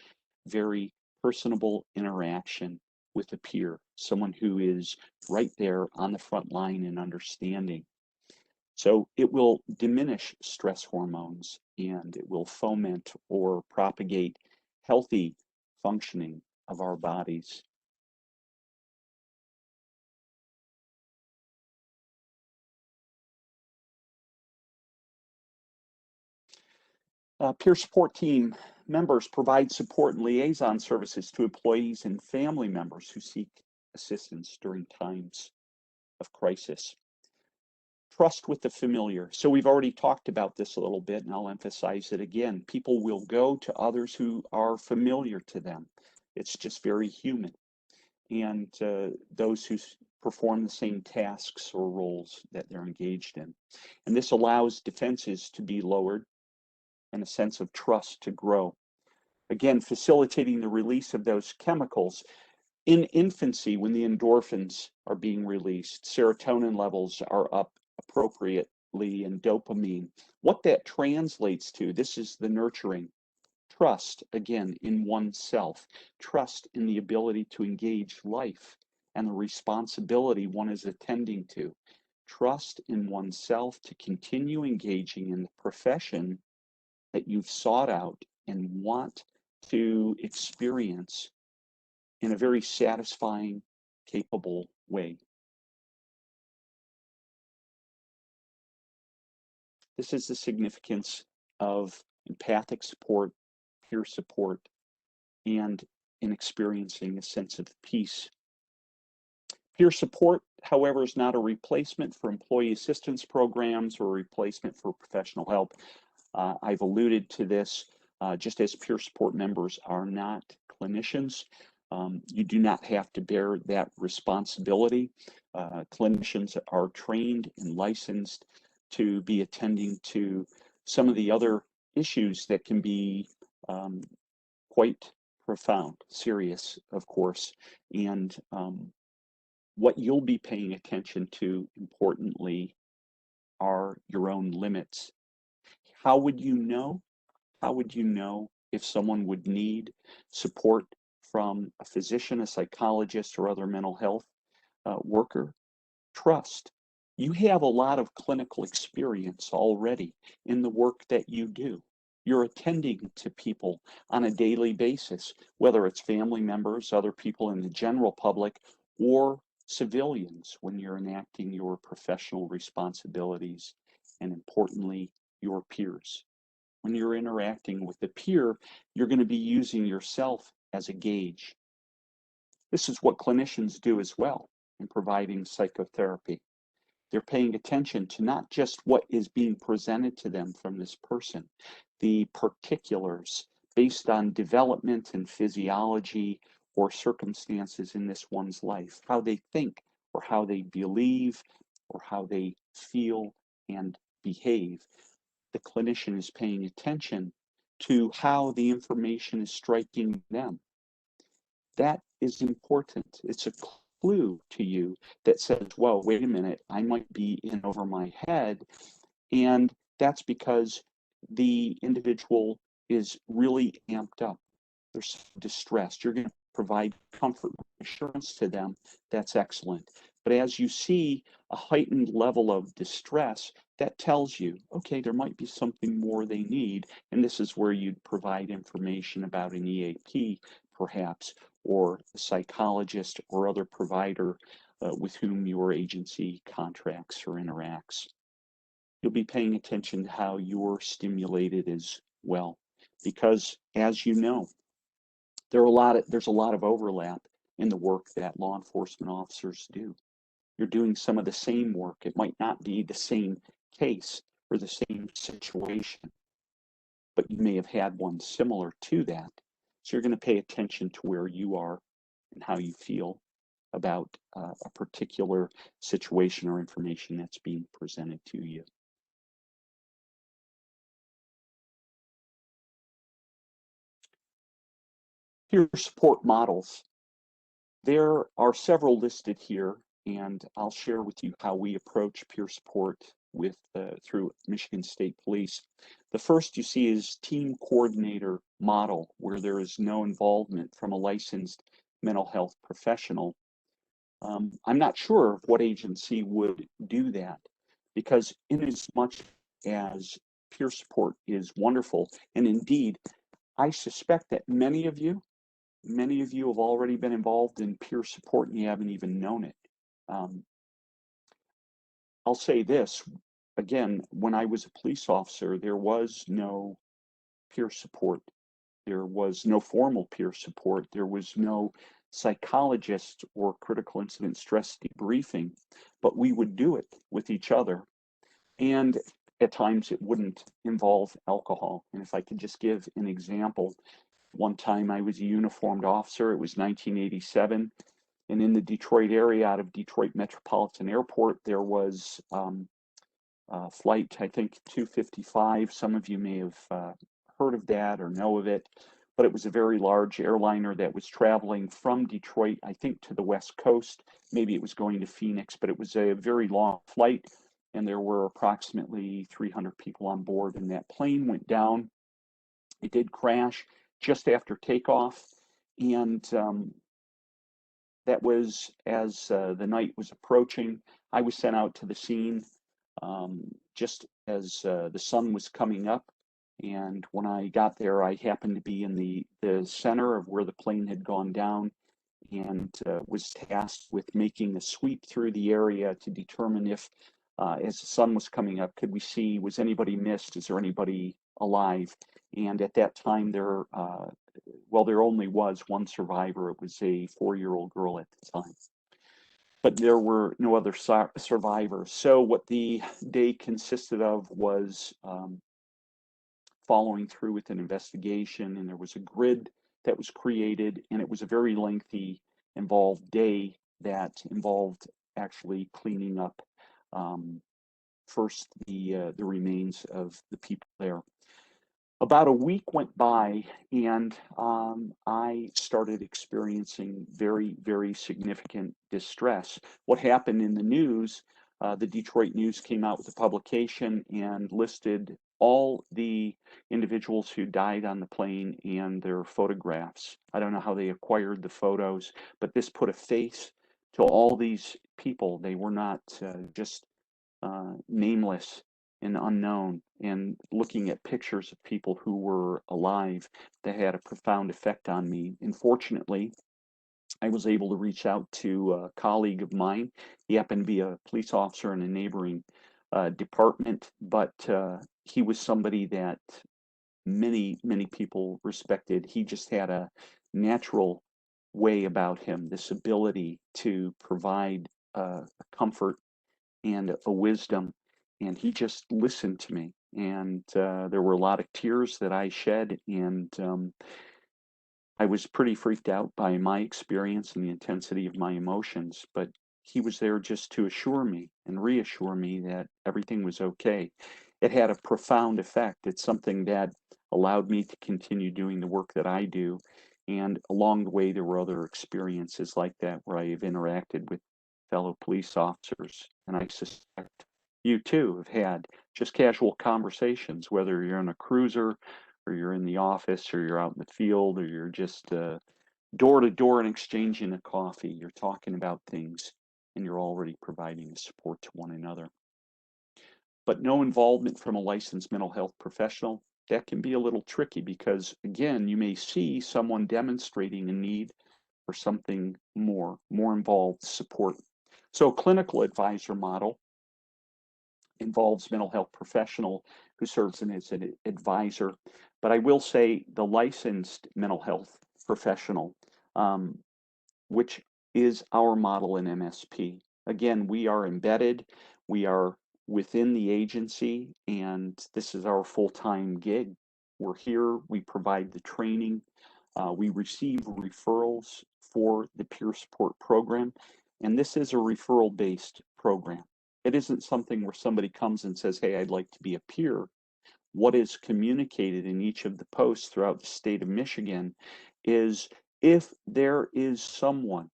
very personable interaction with a peer, someone who is right there on the front line and understanding. So it will diminish stress hormones and it will foment or propagate healthy functioning of our bodies. Peer support team members provide support and liaison services to employees and family members who seek assistance during times of crisis. Trust with the familiar. So we've already talked about this a little bit, and I'll emphasize it again. People will go to others who are familiar to them. It's just very human. And those who perform the same tasks or roles that they're engaged in. And this allows defenses to be lowered and a sense of trust to grow. Again, facilitating the release of those chemicals. In infancy, when the endorphins are being released, serotonin levels are up appropriately and dopamine. What that translates to, this is the nurturing. Trust, again, in oneself. Trust in the ability to engage life and the responsibility one is attending to. Trust in oneself to continue engaging in the profession that you've sought out and want to experience in a very satisfying, capable way. This is the significance of empathic support, peer support, and in experiencing a sense of peace. Peer support, however, is not a replacement for employee assistance programs or a replacement for professional help. I've alluded to this, just as peer support members are not clinicians. You do not have to bear that responsibility. Clinicians are trained and licensed to be attending to some of the other issues that can be quite profound, serious, of course, and what you'll be paying attention to, importantly, are your own limits. How would you know? How would you know if someone would need support from a physician, a psychologist, or other mental health worker? Trust. You have a lot of clinical experience already in the work that you do. You're attending to people on a daily basis, whether it's family members, other people in the general public, or civilians when you're enacting your professional responsibilities, and importantly, your peers. When you're interacting with the peer, you're going to be using yourself as a gauge. This is what clinicians do as well in providing psychotherapy. They're paying attention to not just what is being presented to them from this person, the particulars based on development and physiology or circumstances in this one's life, how they think or how they believe or how they feel and behave. The clinician is paying attention to how the information is striking them. That is important. It's a clue to you that says, well, wait a minute, I might be in over my head. And that's because the individual is really amped up. They're so distressed. You're going to provide comfort and assurance to them. That's excellent. But as you see a heightened level of distress, that tells you, okay, there might be something more they need. And this is where you'd provide information about an EAP, perhaps, or a psychologist or other provider with whom your agency contracts or interacts. You'll be paying attention to how you're stimulated as well. Because as you know, there's a lot of overlap in the work that law enforcement officers do. You're doing some of the same work. It might not be the same case or the same situation, but you may have had one similar to that. So you're going to pay attention to where you are and how you feel about a particular situation or information that's being presented to you. Peer support models. There are several listed here, and I'll share with you how we approach peer support with through Michigan State Police. The first you see is team coordinator model, where there is no involvement from a licensed mental health professional. I'm not sure what agency would do that, because in as much as peer support is wonderful, and indeed, I suspect that many of you have already been involved in peer support and you haven't even known it. I'll say this, again, when I was a police officer, there was no peer support. There was no formal peer support. There was no psychologist or critical incident stress debriefing, but we would do it with each other. And at times it wouldn't involve alcohol. And if I could just give an example, one time I was a uniformed officer, it was 1987, and in the Detroit area out of Detroit Metropolitan Airport, there was flight, I think 255. Some of you may have heard of that or know of it, but it was a very large airliner that was traveling from Detroit, I think, to the West Coast. Maybe it was going to Phoenix, but it was a very long flight, and there were approximately 300 people on board, and that plane went down. It did crash just after takeoff, and that was as the night was approaching. I was sent out to the scene just as the sun was coming up, and when I got there, I happened to be in the center of where the plane had gone down, and was tasked with making a sweep through the area to determine if, as the sun was coming up, could we see, was anybody missed, is there anybody alive? And at that time, there only was one survivor. It was a 4-year-old girl at the time, but there were no other survivors. So what the day consisted of was following through with an investigation, and there was a grid that was created, and it was a very lengthy, involved day that involved actually cleaning up first the remains of the people there. About a week went by, and I started experiencing very, very significant distress. What happened in the news, the Detroit News came out with a publication and listed all the individuals who died on the plane and their photographs. I don't know how they acquired the photos, but this put a face to all these people. They were not just nameless and unknown, and looking at pictures of people who were alive, that had a profound effect on me. Unfortunately, I was able to reach out to a colleague of mine. He happened to be a police officer in a neighboring department, but he was somebody that many, many people respected. He just had a natural way about him, this ability to provide comfort and a wisdom, and he just listened to me. And there were a lot of tears that I shed, and I was pretty freaked out by my experience and the intensity of my emotions, but he was there just to assure me and reassure me that everything was okay. It had a profound effect. It's something that allowed me to continue doing the work that I do. And along the way, there were other experiences like that where I have interacted with fellow police officers. And I suspect you too have had just casual conversations, whether you're in a cruiser or you're in the office or you're out in the field or you're just door to door and exchanging a coffee. You're talking about things and you're already providing support to one another. But no involvement from a licensed mental health professional, that can be a little tricky because, again, you may see someone demonstrating a need for something more involved support. So a clinical advisor model involves mental health professional who serves as an advisor. But I will say the licensed mental health professional, which is our model in MSP. Again, we are embedded, we are within the agency, and this is our full-time gig. We're here, we provide the training, we receive referrals for the peer support program, and this is a referral-based program. It isn't something where somebody comes and says, hey, I'd like to be a peer. What is communicated in each of the posts throughout the state of Michigan is if there is someone,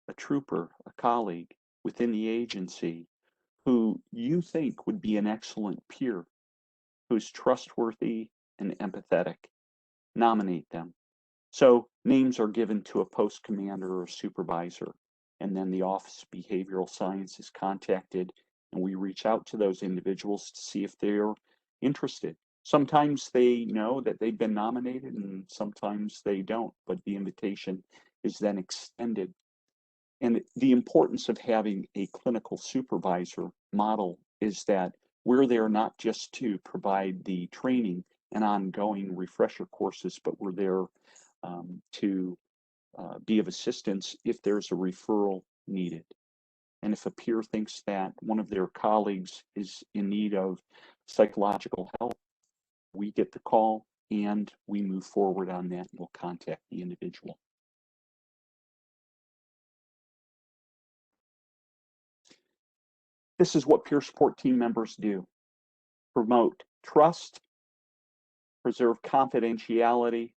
a trooper, a colleague within the agency who you think would be an excellent peer, who's trustworthy and empathetic, nominate them. So names are given to a post commander or supervisor, and then the Office of Behavioral Science is contacted, and we reach out to those individuals to see if they're interested. Sometimes they know that they've been nominated and sometimes they don't, but the invitation is then extended. And the importance of having a clinical supervisor model is that we're there not just to provide the training and ongoing refresher courses, but we're there to be of assistance if there's a referral needed. And if a peer thinks that one of their colleagues is in need of psychological help, we get the call and we move forward on that and we'll contact the individual. This is what peer support team members do: promote trust, preserve confidentiality,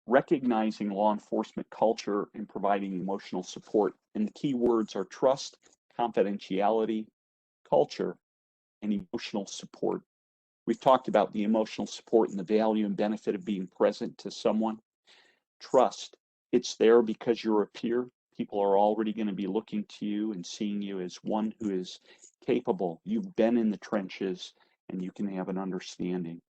recognizing law enforcement culture, and providing emotional support. And the key words are trust, confidentiality, culture, and emotional support. We've talked about the emotional support and the value and benefit of being present to someone. Trust, it's there because you're a peer. People are already going to be looking to you and seeing you as one who is capable. You've been in the trenches and you can have an understanding.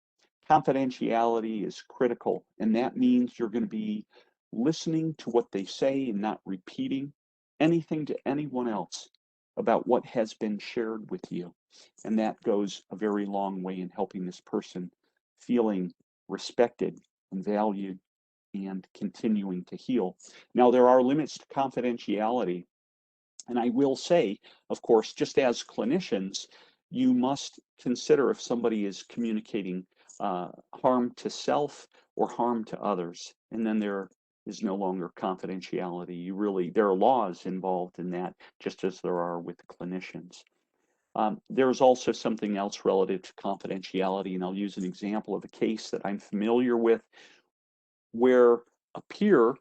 Confidentiality is critical, and that means you're going to be listening to what they say and not repeating anything to anyone else about what has been shared with you. And that goes a very long way in helping this person feeling respected and valued and continuing to heal. Now, there are limits to confidentiality. And I will say, of course, just as clinicians, you must consider if somebody is communicating harm to self or harm to others. And then there is no longer confidentiality. There are laws involved in that, just as there are with the clinicians. There's also something else relative to confidentiality, and I'll use an example of a case that I'm familiar with where a peer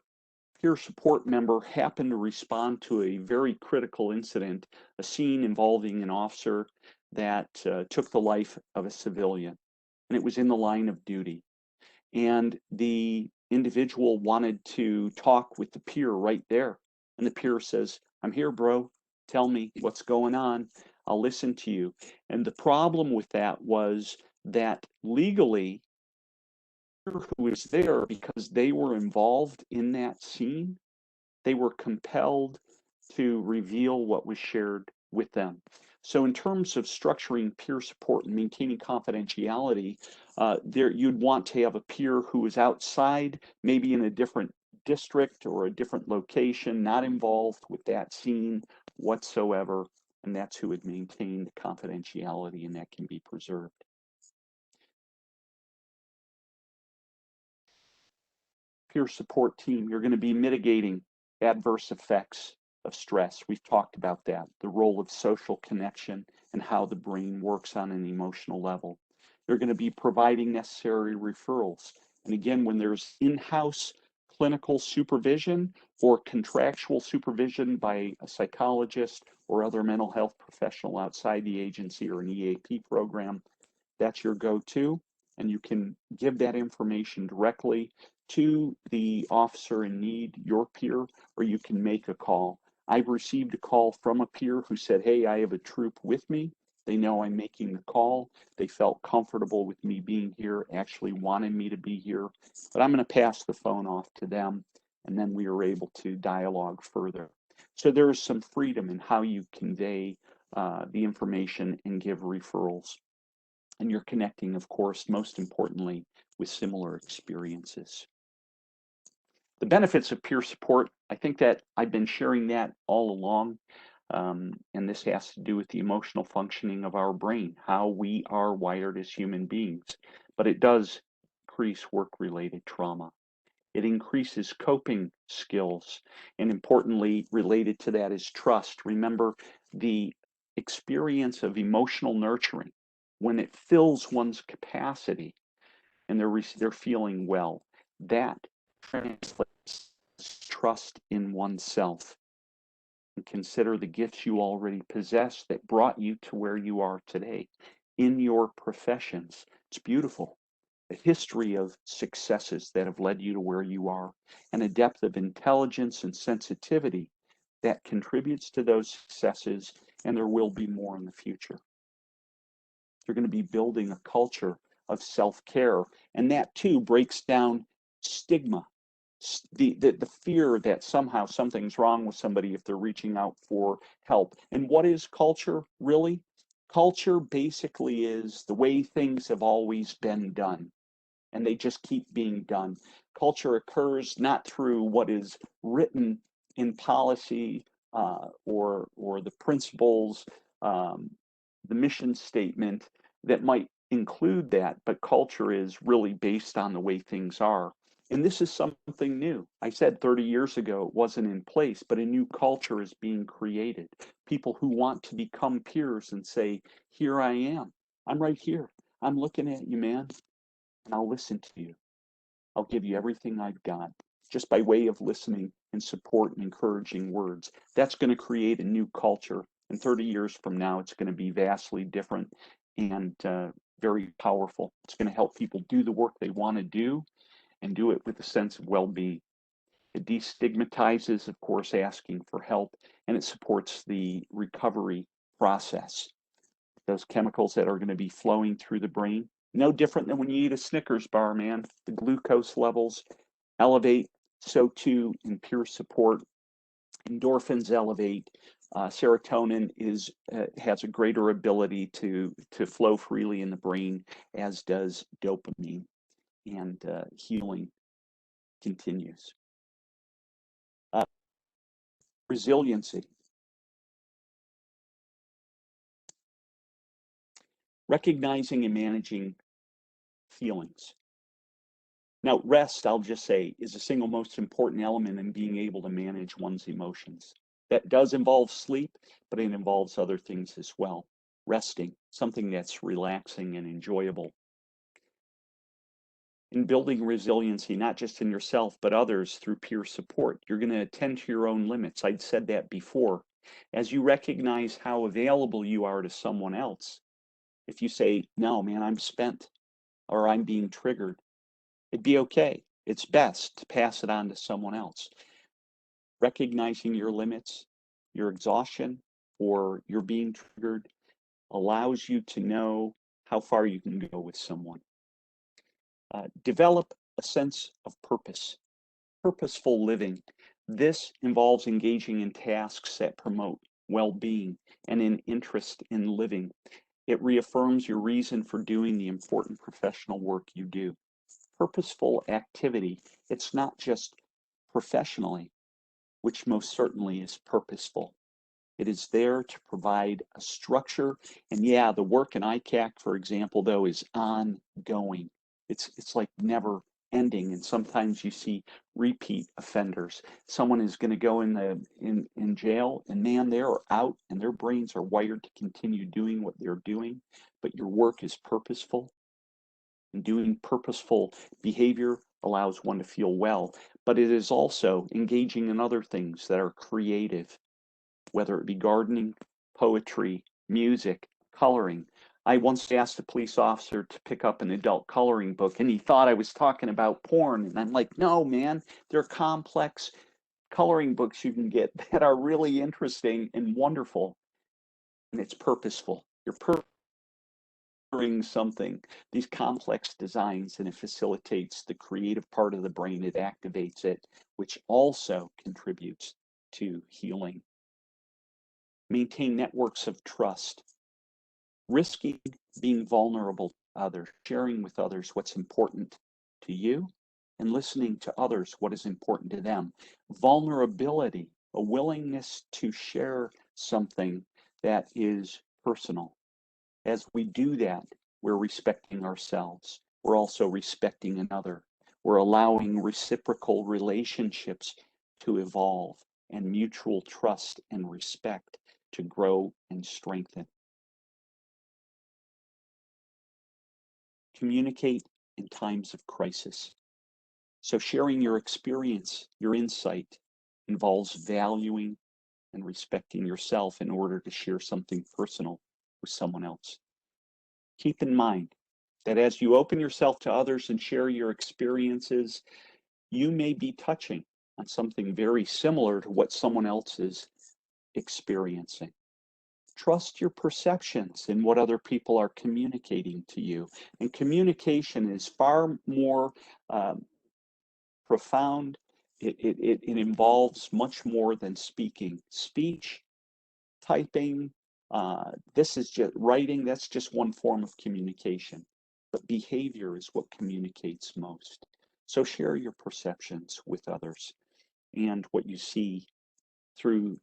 support member happened to respond to a very critical incident, a scene involving an officer that took the life of a civilian, and it was in the line of duty. And the individual wanted to talk with the peer right there. And the peer says, "I'm here, bro. Tell me what's going on. I'll listen to you." And the problem with that was that legally, who was there, because they were involved in that scene, they were compelled to reveal what was shared with them. So in terms of structuring peer support and maintaining confidentiality, you'd want to have a peer who is outside, maybe in a different district or a different location, not involved with that scene whatsoever, and that's who would maintain the confidentiality, and that can be preserved. Peer support team, you're going to be mitigating adverse effects of stress. We've talked about that, the role of social connection and how the brain works on an emotional level. You're going to be providing necessary referrals. And again, when there's in-house clinical supervision or contractual supervision by a psychologist or other mental health professional outside the agency or an EAP program, that's your go-to. And you can give that information directly to the officer in need, your peer, or you can make a call. I've received a call from a peer who said, "Hey, I have a troop with me. They know I'm making the call. They felt comfortable with me being here, actually wanted me to be here, but I'm going to pass the phone off to them." And then we were able to dialogue further. So there is some freedom in how you convey the information and give referrals. And you're connecting, of course, most importantly, with similar experiences. The benefits of peer support, I think that I've been sharing that all along, and this has to do with the emotional functioning of our brain, how we are wired as human beings. But it does increase work-related trauma. It increases coping skills, and importantly, related to that is trust. Remember, the experience of emotional nurturing, when it fills one's capacity and they're feeling well, that translates trust in oneself. And consider the gifts you already possess that brought you to where you are today in your professions. It's beautiful. A history of successes that have led you to where you are, and a depth of intelligence and sensitivity that contributes to those successes and there will be more in the future. They're going to be building a culture of self-care, and that too breaks down stigma, the fear that somehow something's wrong with somebody if they're reaching out for help. And what is culture really? Culture basically is the way things have always been done, and they just keep being done. Culture occurs not through what is written in policy or the principles, the mission statement that might include that, but culture is really based on the way things are. And this is something new. I said 30 years ago it wasn't in place, but a new culture is being created. People who want to become peers and say, here I am. I'm right here. I'm looking at you, man, and I'll listen to you. I'll give you everything I've got, just by way of listening and support and encouraging words. That's going to create a new culture. And 30 years from now, it's going to be vastly different and very powerful. It's going to help people do the work they want to do and do it with a sense of well-being. It destigmatizes, of course, asking for help, and it supports the recovery process. Those chemicals that are going to be flowing through the brain, no different than when you eat a Snickers bar, man. The glucose levels elevate, so too in peer support. Endorphins elevate. Serotonin has a greater ability to flow freely in the brain, as does dopamine, and healing continues. Resiliency. Recognizing and managing feelings. Now, rest, I'll just say, is the single most important element in being able to manage one's emotions. That does involve sleep, but it involves other things as well. Resting, something that's relaxing and enjoyable. In building resiliency, not just in yourself, but others through peer support, you're going to attend to your own limits. I'd said that before. As you recognize how available you are to someone else, if you say, no, man, I'm spent, or I'm being triggered, it'd be okay. It's best to pass it on to someone else. Recognizing your limits, your exhaustion, or you're being triggered allows you to know how far you can go with someone. Develop a sense of purpose, purposeful living. This involves engaging in tasks that promote well-being and an interest in living. It reaffirms your reason for doing the important professional work you do. Purposeful activity, it's not just professionally, which most certainly is purposeful. It is there to provide a structure. And yeah, the work in ICAC, for example, though, is ongoing. It's like never ending. And sometimes you see repeat offenders. Someone is going to go in jail, and man, they're out and their brains are wired to continue doing what they're doing. But your work is purposeful. And doing purposeful behavior allows one to feel well, but it is also engaging in other things that are creative, whether it be gardening, poetry, music, coloring. I once asked a police officer to pick up an adult coloring book, and he thought I was talking about porn. And I'm like, no, man, they're complex coloring books you can get that are really interesting and wonderful, and it's purposeful. You're something, these complex designs, and it facilitates the creative part of the brain. It activates it, which also contributes to healing. Maintain networks of trust. Risking being vulnerable to others, sharing with others what's important to you, and listening to others what is important to them. Vulnerability, a willingness to share something that is personal. As we do that, we're respecting ourselves. We're also respecting another. We're allowing reciprocal relationships to evolve and mutual trust and respect to grow and strengthen. Communicate in times of crisis. So sharing your experience, your insight, involves valuing and respecting yourself in order to share something personal with someone else. Keep in mind that as you open yourself to others and share your experiences, you may be touching on something very similar to what someone else is experiencing. Trust your perceptions in what other people are communicating to you. And communication is far more profound. It involves much more than speaking. Speech, typing, this is just writing, that's just one form of communication. But behavior is what communicates most. So share your perceptions with others and what you see through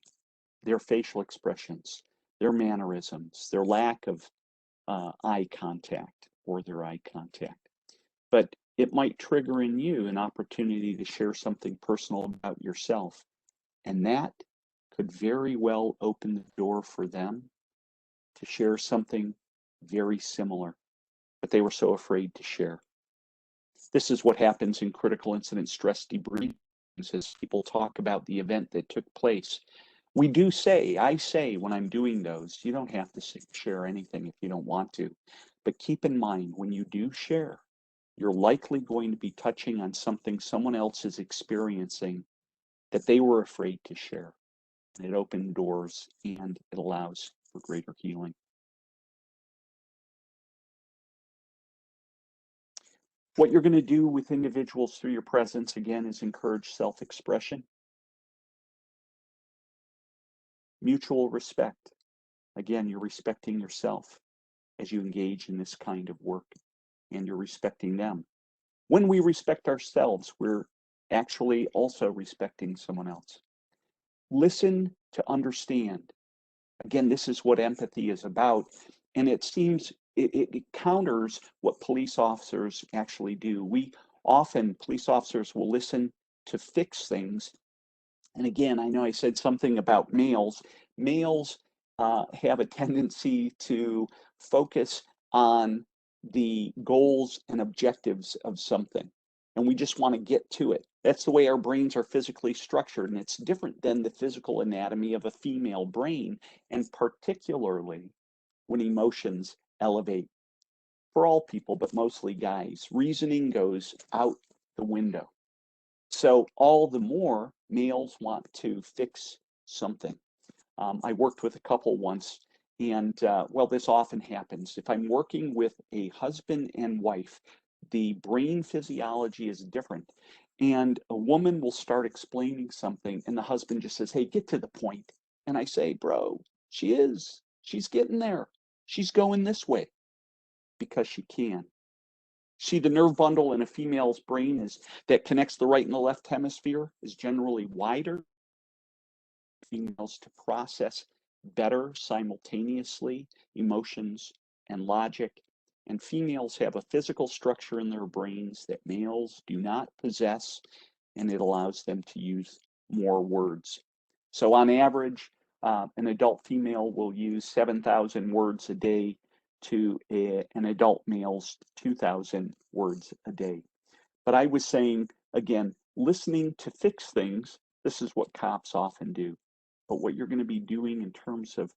their facial expressions, their mannerisms, their lack of eye contact or their eye contact. But it might trigger in you an opportunity to share something personal about yourself. And that could very well open the door for them to share something very similar, but they were so afraid to share. This is what happens in critical incident stress debriefings as people talk about the event that took place. I say when I'm doing those, you don't have to share anything if you don't want to, but keep in mind when you do share, you're likely going to be touching on something someone else is experiencing that they were afraid to share. And it opens doors and it allows for greater healing. What you're going to do with individuals through your presence, again, is encourage self-expression, mutual respect. Again, you're respecting yourself as you engage in this kind of work, and you're respecting them. When we respect ourselves, we're actually also respecting someone else. Listen to understand. Again, this is what empathy is about, and it seems it counters what police officers actually do. Police officers will listen to fix things. And again, I know I said something about males. Males have a tendency to focus on the goals and objectives of something, and we just want to get to it. That's the way our brains are physically structured, and it's different than the physical anatomy of a female brain, and particularly when emotions elevate. For all people, but mostly guys, reasoning goes out the window. So all the more males want to fix something. I worked with a couple once, and well, this often happens. If I'm working with a husband and wife, the brain physiology is different. And a woman will start explaining something, and the husband just says, "Hey, get to the point." And I say, "Bro, she's getting there. She's going this way because she can." See, the nerve bundle in a female's brain that connects the right and the left hemisphere is generally wider. Females to process better simultaneously emotions and logic. And females have a physical structure in their brains that males do not possess, and it allows them to use more words. So on average, an adult female will use 7,000 words a day to an adult male's 2,000 words a day. But I was saying, again, listening to fix things, this is what cops often do. But what you're going to be doing in terms of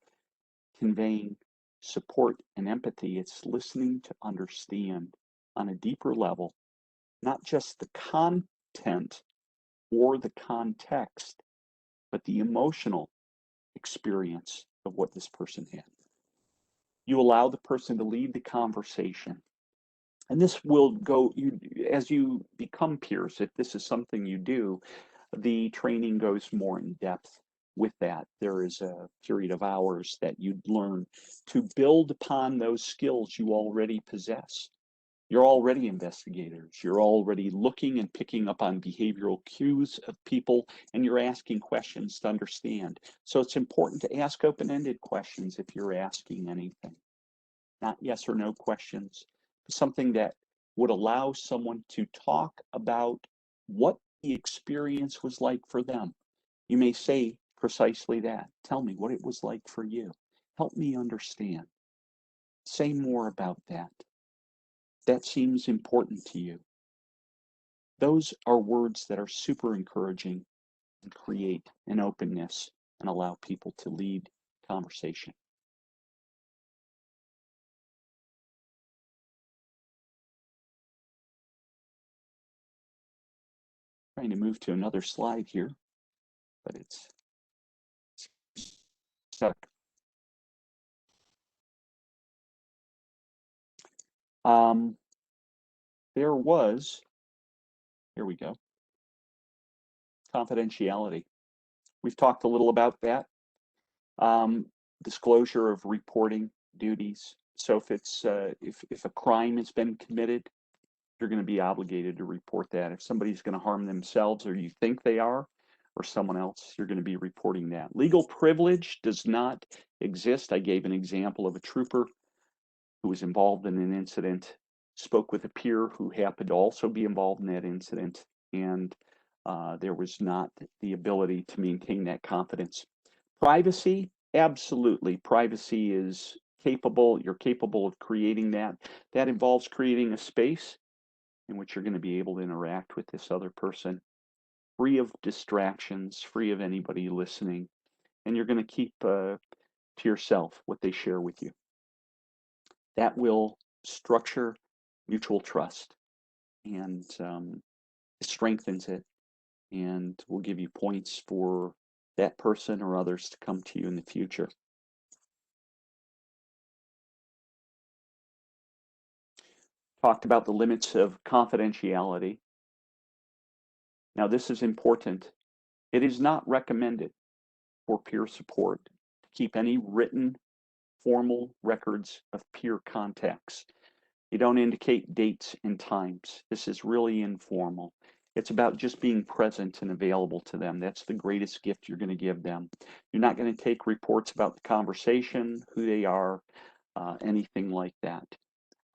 conveying support and empathy, it's listening to understand on a deeper level, not just the content or the context, but the emotional experience of what this person had. You allow the person to lead the conversation. And this will go, as you become peers, if this is something you do, the training goes more in depth with that. There is a period of hours that you'd learn to build upon those skills you already possess. You're already investigators. You're already looking and picking up on behavioral cues of people, and you're asking questions to understand. So it's important to ask open-ended questions if you're asking anything. Not yes or no questions, but something that would allow someone to talk about what the experience was like for them. You may say precisely that. Tell me what it was like for you. Help me understand. Say more about that. That seems important to you. Those are words that are super encouraging and create an openness and allow people to lead conversation. Trying to move to another slide here, but it's stuck. There was, here we go, confidentiality. We've talked a little about that. Disclosure of reporting duties. So if it's if a crime has been committed, you're going to be obligated to report that. If somebody's going to harm themselves or you think they are, or someone else, you're going to be reporting that. Legal privilege does not exist. I gave an example of a trooper who was involved in an incident, spoke with a peer who happened to also be involved in that incident, and there was not the ability to maintain that confidence. Privacy, absolutely. Privacy is capable, you're capable of creating that. That involves creating a space in which you're going to be able to interact with this other person, free of distractions, free of anybody listening, and you're going to keep to yourself what they share with you. That will structure mutual trust and it strengthens it and will give you points for that person or others to come to you in the future. Talked about the limits of confidentiality. Now, this is important. It is not recommended for peer support to keep any written formal records of peer contacts. You don't indicate dates and times. This is really informal. It's about just being present and available to them. That's the greatest gift you're going to give them. You're not going to take reports about the conversation, who they are, anything like that.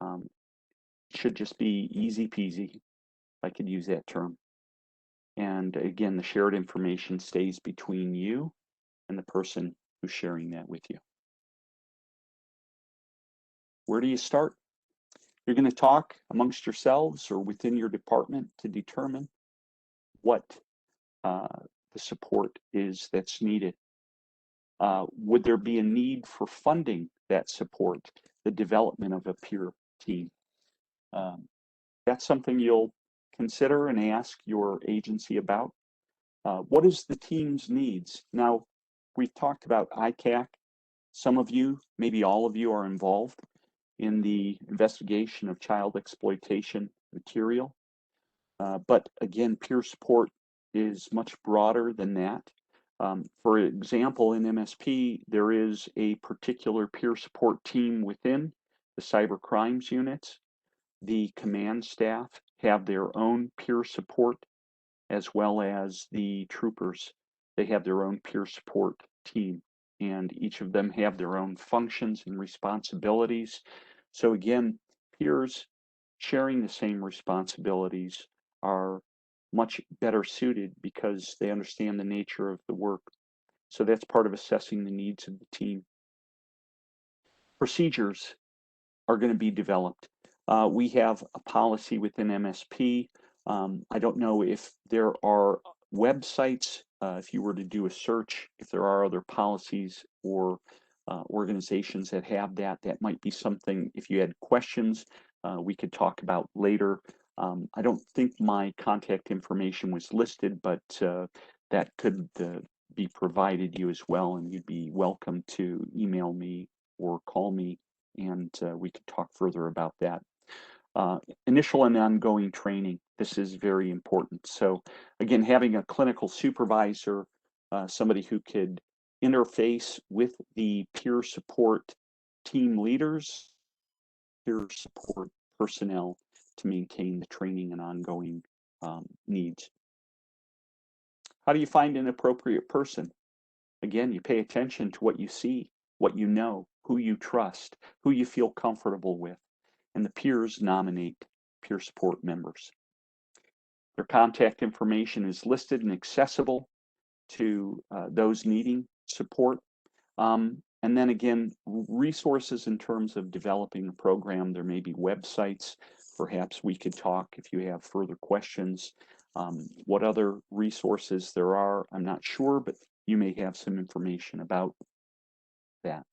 It should just be easy peasy, if I could use that term. And again, the shared information stays between you and the person who's sharing that with you. Where do you start? You're going to talk amongst yourselves or within your department to determine what the support is that's needed. Would there be a need for funding that support, the development of a peer team? That's something you'll consider and ask your agency about. What is the team's needs? Now, we've talked about ICAC. Some of you, maybe all of you, are involved in the investigation of child exploitation material. But again, peer support is much broader than that. For example, in MSP, there is a particular peer support team within the cyber crimes units. The command staff have their own peer support, as well as the troopers. They have their own peer support team, and each of them have their own functions and responsibilities. So again, peers sharing the same responsibilities are much better suited because they understand the nature of the work. So that's part of assessing the needs of the team. Procedures are going to be developed. We have a policy within MSP. I don't know if there are websites, if you were to do a search, if there are other policies or organizations that have that. That might be something, if you had questions, we could talk about later. I don't think my contact information was listed, but that could be provided you as well, and you'd be welcome to email me or call me, and we could talk further about that. Initial and ongoing training, this is very important. So again, having a clinical supervisor, somebody who could interface with the peer support team leaders, peer support personnel to maintain the training and ongoing needs. How do you find an appropriate person? Again, you pay attention to what you see, what you know, who you trust, who you feel comfortable with, and the peers nominate peer support members. Their contact information is listed and accessible to those needing support. And then again, resources in terms of developing a program. There may be websites. Perhaps we could talk if you have further questions. What other resources there are, I'm not sure, but you may have some information about that.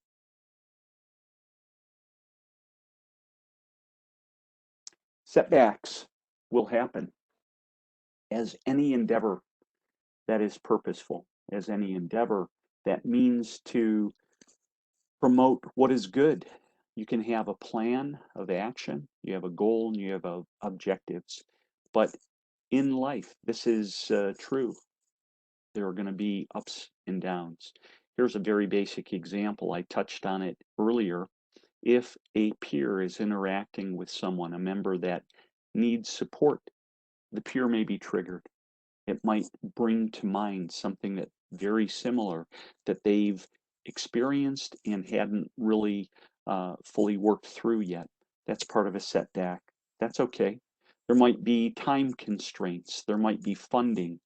Setbacks will happen, as any endeavor that is purposeful, as any endeavor that means to promote what is good You can have a plan of action, you have a goal, and you have objectives. But in life, this is true. There are going to be ups and downs. Here's a very basic example. I touched on it earlier. If a peer is interacting with someone, a member that needs support, the peer may be triggered. It might bring to mind something that very similar that they've experienced and hadn't really fully worked through yet. That's part of a setback. That's okay. There might be time constraints. There might be funding.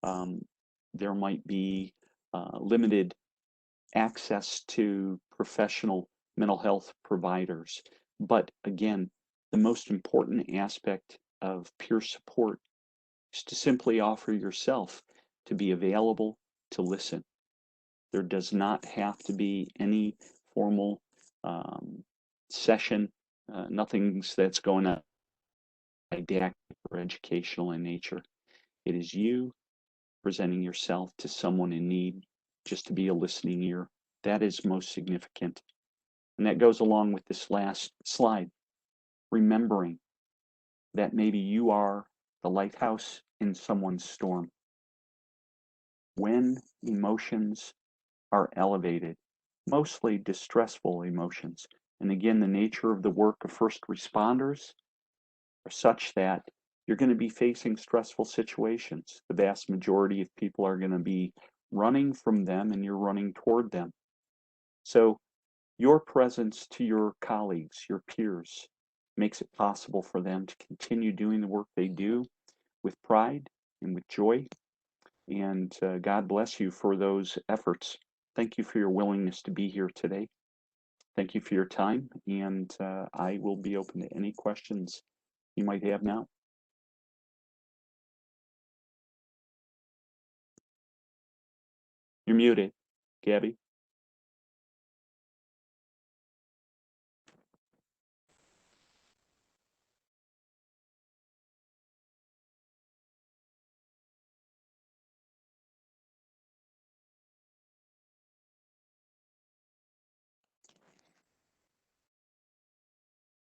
There might be limited access to professional mental health providers. But again, the most important aspect of peer support is to simply offer yourself to be available to listen. There does not have to be any formal session, nothing that's going to be didactic or educational in nature. It is you presenting yourself to someone in need, just to be a listening ear. That is most significant. And that goes along with this last slide, remembering that maybe you are the lighthouse in someone's storm. When emotions are elevated, mostly distressful emotions, and again, the nature of the work of first responders are such that you're going to be facing stressful situations. The vast majority of people are going to be running from them, and you're running toward them. So your presence to your colleagues, your peers, makes it possible for them to continue doing the work they do with pride and with joy. And God bless you for those efforts. Thank you for your willingness to be here today. Thank you for your time, and I will be open to any questions you might have now. You're muted, Gabby.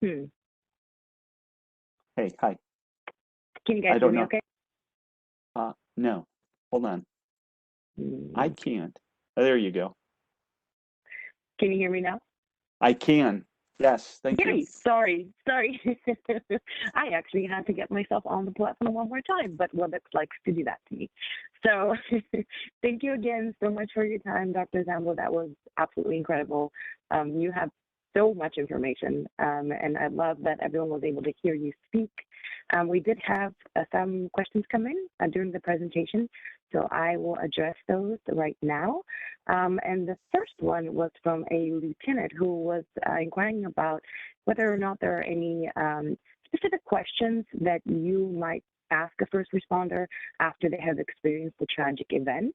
Hmm. Hey, hi. Can you guys I hear don't me know. okay? No, hold on. I Hmm. can't. There you go. Can you hear me now? I can. Yes, thank you. Yay! Sorry. I actually had to get myself on the platform one more time, but WebEx likes to do that to me. So thank you again so much for your time, Dr. Zambo. That was absolutely incredible. You have so much information, and I love that everyone was able to hear you speak. We did have some questions come in during the presentation, so I will address those right now. And the first one was from a lieutenant who was inquiring about whether or not there are any specific questions that you might ask a first responder after they have experienced a tragic event.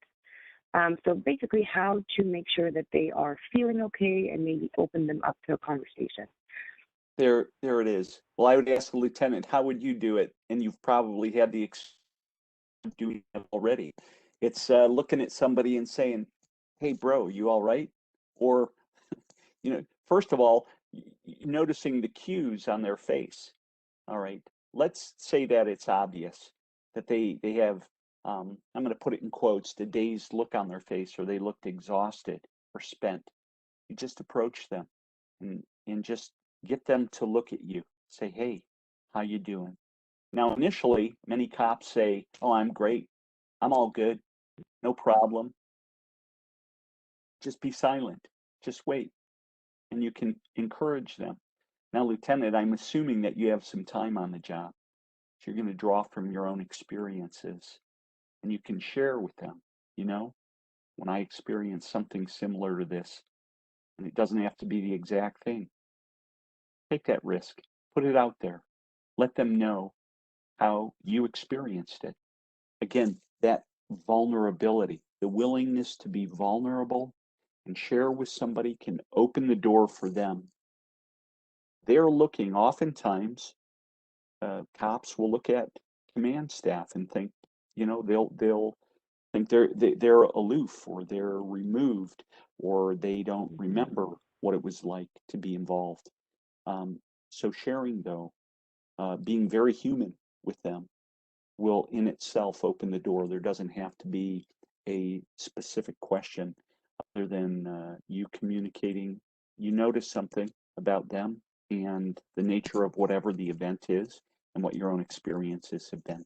So basically how to make sure that they are feeling okay and maybe open them up to a conversation. There it is. Well, I would ask the lieutenant, how would you do it? And you've probably had the experience of doing it already. It's looking at somebody and saying, hey, bro, you all right? Or, first of all, noticing the cues on their face. All right. Let's say that it's obvious that they have, I'm going to put it in quotes, the dazed look on their face, or they looked exhausted or spent. You just approach them and just get them to look at you. Say, hey, how you doing? Now, initially, many cops say, oh, I'm great. I'm all good. No problem. Just be silent. Just wait. And you can encourage them. Now, Lieutenant, I'm assuming that you have some time on the job. So you're going to draw from your own experiences and you can share with them, when I experienced something similar to this, and it doesn't have to be the exact thing. Take that risk, put it out there, let them know how you experienced it. Again, that vulnerability, the willingness to be vulnerable and share with somebody can open the door for them. They're looking, oftentimes, cops will look at command staff and think, they'll think they're aloof, or they're removed, or they don't remember what it was like to be involved. So sharing, though, being very human with them will in itself open the door. There doesn't have to be a specific question other than you communicating, you notice something about them and the nature of whatever the event is and what your own experiences have been.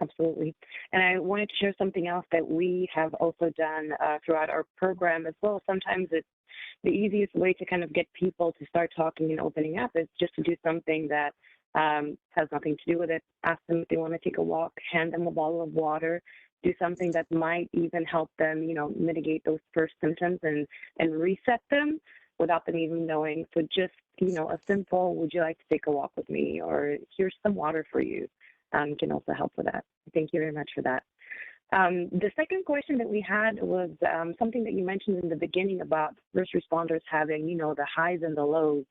Absolutely. And I wanted to share something else that we have also done throughout our program as well. Sometimes it's the easiest way to kind of get people to start talking and opening up is just to do something that has nothing to do with it. Ask them if they want to take a walk, hand them a bottle of water, do something that might even help them, mitigate those first symptoms and reset them without them even knowing. So just, a simple, would you like to take a walk with me? Or here's some water for you. Can also help with that. Thank you very much for that. The second question that we had was something that you mentioned in the beginning about first responders having, the highs and the lows,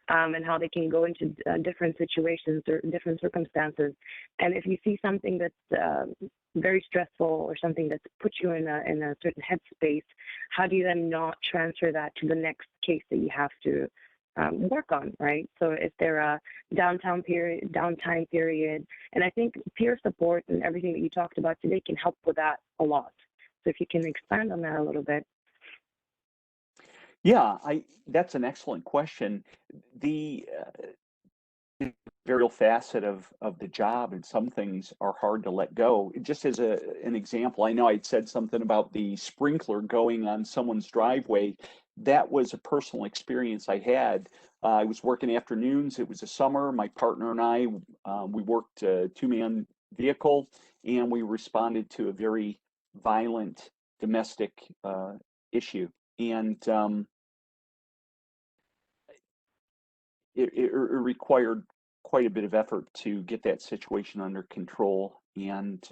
and how they can go into different situations or different circumstances. And if you see something that's very stressful or something that puts you in a certain headspace, how do you then not transfer that to the next case that you have to work on, right? So if there a downtime period, and I think peer support and everything that you talked about today can help with that a lot. So if you can expand on that a little bit. Yeah, that's an excellent question. The very real facet of the job, and some things are hard to let go. Just as an example, I know I'd said something about the sprinkler going on someone's driveway. That was a personal experience I had. I was working afternoons. It was a summer. My partner and I, we worked a two-man vehicle, and we responded to a very violent domestic issue. And it required quite a bit of effort to get that situation under control. And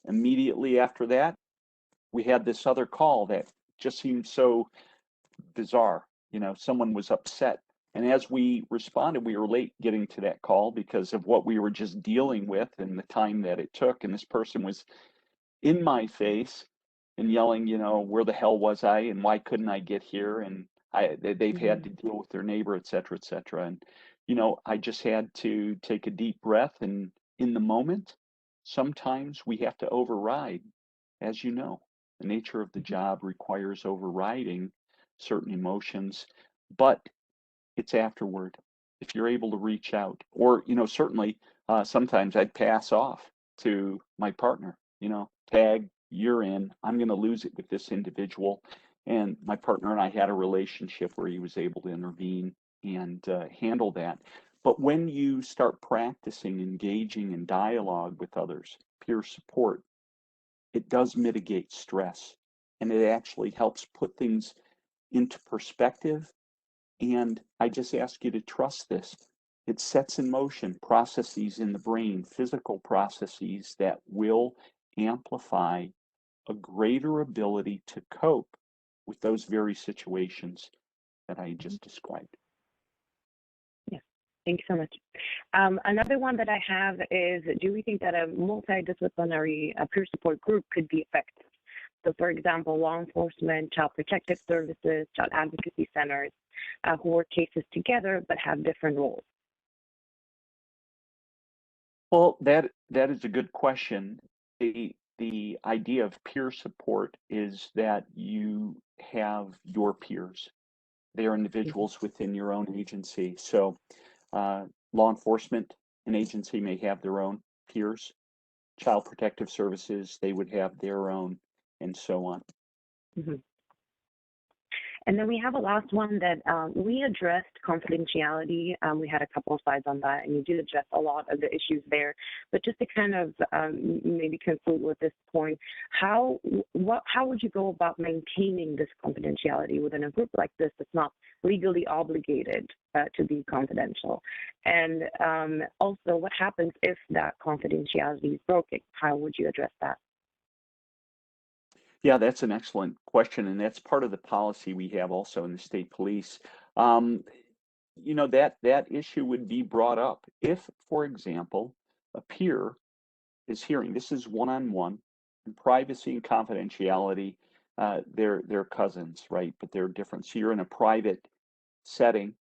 immediately after that, we had this other call that just seemed so bizarre. Someone was upset. And as we responded, we were late getting to that call because of what we were just dealing with and the time that it took. And this person was in my face and yelling, where the hell was I and why couldn't I get here? And they've had to deal with their neighbor, et cetera, et cetera. And, I just had to take a deep breath. And in the moment, sometimes we have to override. As you know, the nature of the job requires overriding certain emotions, but it's afterward. If you're able to reach out, or, certainly sometimes I'd pass off to my partner, tag, you're in, I'm going to lose it with this individual. And my partner and I had a relationship where he was able to intervene and handle that. But when you start practicing engaging in dialogue with others, peer support, it does mitigate stress, and it actually helps put things into perspective. And I just ask you to trust this. It sets in motion processes in the brain, physical processes that will amplify a greater ability to cope with those very situations that I just described. Yeah, thank you so much. Another one that I have is, do we think that a multidisciplinary peer support group could be effective? So, for example, law enforcement, child protective services, child advocacy centers, who work cases together but have different roles. Well, that is a good question. The idea of peer support is that you have your peers. They are individuals within your own agency. So, law enforcement, an agency may have their own peers. Child protective services, they would have their own, and so on. Mm-hmm. And then we have a last one that we addressed confidentiality. We had a couple of slides on that, and you did address a lot of the issues there. But just to kind of maybe conclude with this point, how would you go about maintaining this confidentiality within a group like this that's not legally obligated to be confidential? And also, what happens if that confidentiality is broken? How would you address that? Yeah, that's an excellent question, and that's part of the policy we have also in the state police. That issue would be brought up if, for example, a peer is hearing. This is one-on-one, and privacy and confidentiality they're cousins, right? But they're different. So you're in a private setting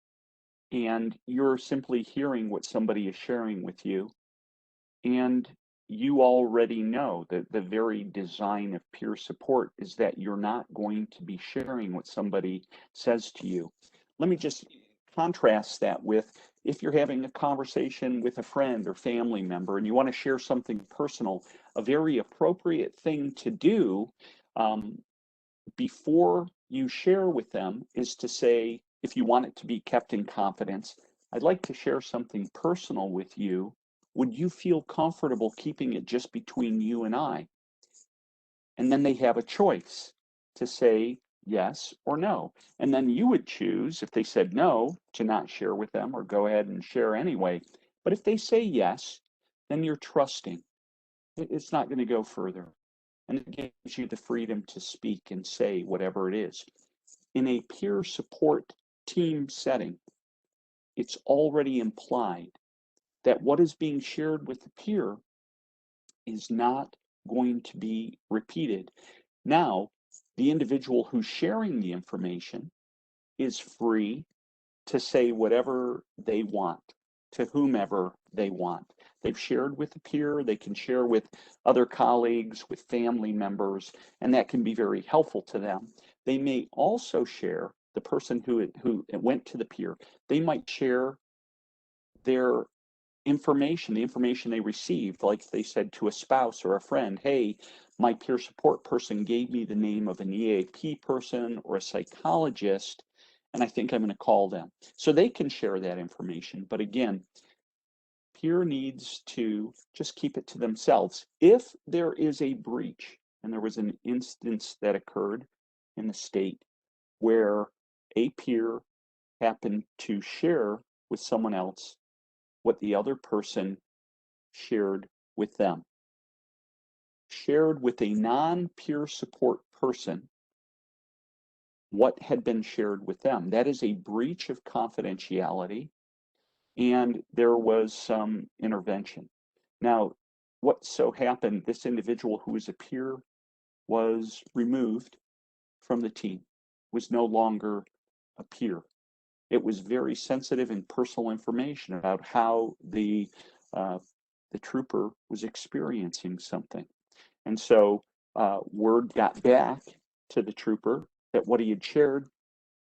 and you're simply hearing what somebody is sharing with you. And you already know that the very design of peer support is that you're not going to be sharing what somebody says to you. Let me just contrast that with if you're having a conversation with a friend or family member and you want to share something personal, a very appropriate thing to do before you share with them is to say, if you want it to be kept in confidence, I'd like to share something personal with you. Would you feel comfortable keeping it just between you and I? And then they have a choice to say yes or no. And then you would choose, if they said no, to not share with them or go ahead and share anyway. But if they say yes, then you're trusting. It's not going to go further. And it gives you the freedom to speak and say whatever it is. In a peer support team setting, it's already implied that what is being shared with the peer is not going to be repeated. Now, the individual who's sharing the information is free to say whatever they want to whomever they want. They've shared with a peer, they can share with other colleagues, with family members, and that can be very helpful to them. They may also share, the person who went to the peer, they might share their information, the information they received, like they said to a spouse or a friend, hey, my peer support person gave me the name of an EAP person or a psychologist, and I think I'm going to call them. So they can share that information. But again, peer needs to just keep it to themselves. If there is a breach, and there was an instance that occurred in the state where a peer happened to share with someone else what the other person shared with them, shared with a non-peer support person what had been shared with them. That is a breach of confidentiality, and there was some intervention. Now, what so happened, this individual who was a peer was removed from the team, was no longer a peer. It was very sensitive and personal information about how the trooper was experiencing something. And so word got back to the trooper that what he had shared,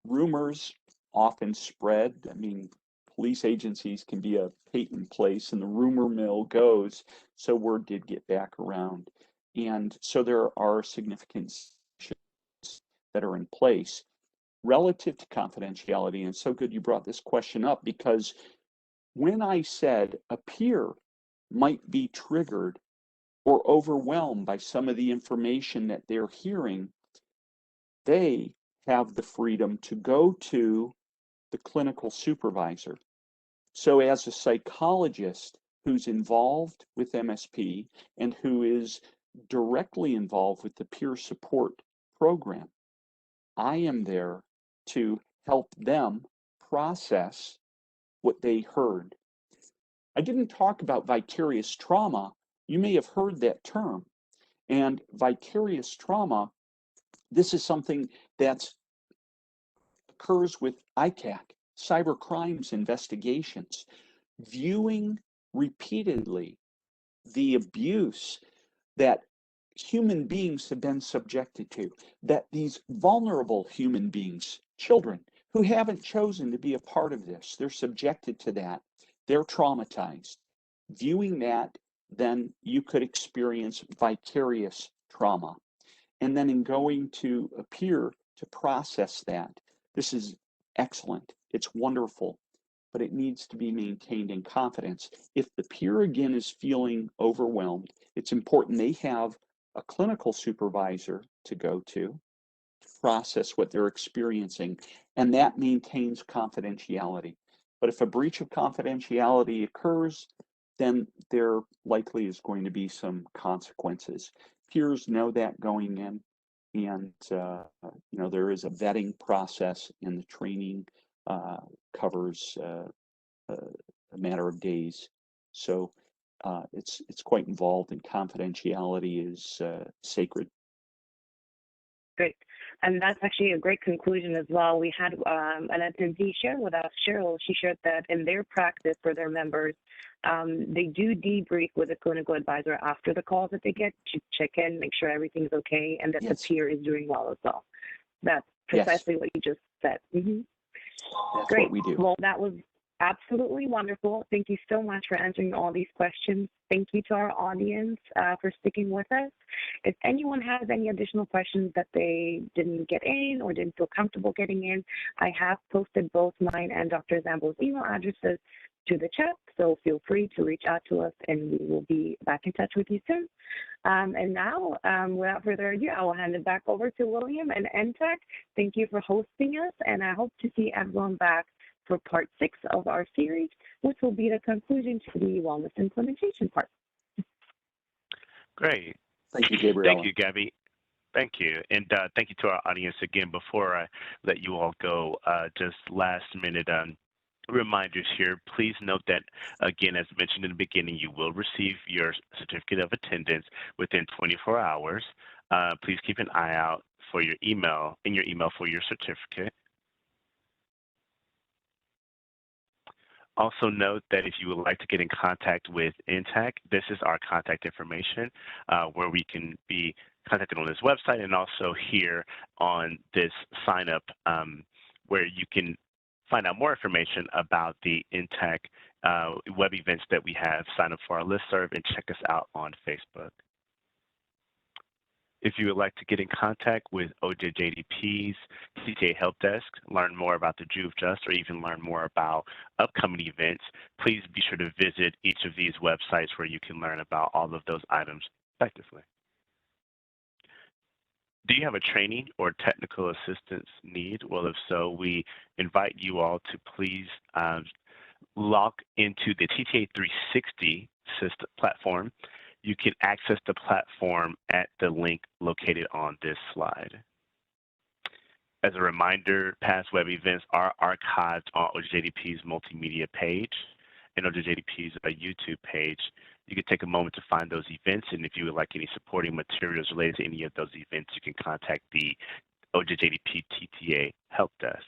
rumors often spread. I mean, police agencies can be a patent place and the rumor mill goes. So word did get back around. And so there are significant that are in place relative to confidentiality. And it's so good you brought this question up because when I said a peer might be triggered or overwhelmed by some of the information that they're hearing, they have the freedom to go to the clinical supervisor. So as a psychologist who's involved with MSP and who is directly involved with the peer support program, I am there to help them process what they heard. I didn't talk about vicarious trauma. You may have heard that term. And vicarious trauma, this is something that occurs with ICAC, cyber crimes investigations, viewing repeatedly the abuse that human beings have been subjected to, that these vulnerable human beings, children, who haven't chosen to be a part of this, they're subjected to that, they're traumatized. Viewing that, then you could experience vicarious trauma. And then in going to a peer to process that, this is excellent, it's wonderful, but it needs to be maintained in confidence. If the peer again is feeling overwhelmed, it's important they have a clinical supervisor to go to process what they're experiencing, and that maintains confidentiality. But if a breach of confidentiality occurs, then there likely is going to be some consequences. Peers know that going in, and there is a vetting process, and the training covers a matter of days. So it's quite involved, and confidentiality is sacred. Great. And that's actually a great conclusion as well. We had an attendee share with us, Cheryl. She shared that in their practice for their members, they do debrief with a clinical advisor after the calls that they get to check in, make sure everything's okay, and that the peer is doing well as well. That's precisely what you just said. That's Great. what we do. Well, that was absolutely wonderful. Thank you so much for answering all these questions. Thank you to our audience for sticking with us. If anyone has any additional questions that they didn't get in or didn't feel comfortable getting in, I have posted both mine and Dr. Zambo's email addresses to the chat, so feel free to reach out to us and we will be back in touch with you soon. And now, without further ado, I will hand it back over to William and NTAC. Thank you for hosting us, and I hope to see everyone back for part 6 of our series, which will be the conclusion to the wellness implementation part. Great. Thank you, Gabriella. Thank you, Gabby. Thank you. And thank you to our audience again. Before I let you all go, just last minute reminders here. Please note that, again, as mentioned in the beginning, you will receive your certificate of attendance within 24 hours. Please keep an eye out for your email, for your certificate. Also note that if you would like to get in contact with NTAC, this is our contact information where we can be contacted on this website and also here on this sign up where you can find out more information about the NTAC web events that we have. Sign up for our listserv and check us out on Facebook. If you would like to get in contact with OJJDP's NTTA Help Desk, learn more about the Juve Just, or even learn more about upcoming events, please be sure to visit each of these websites where you can learn about all of those items effectively. Do you have a training or technical assistance need? Well, if so, we invite you all to please log into the TTA 360 system platform. You can access the platform at the link located on this slide. As a reminder, past web events are archived on OJJDP's multimedia page and OJJDP's YouTube page. You can take a moment to find those events, and if you would like any supporting materials related to any of those events, you can contact the OJJDP TTA Help Desk.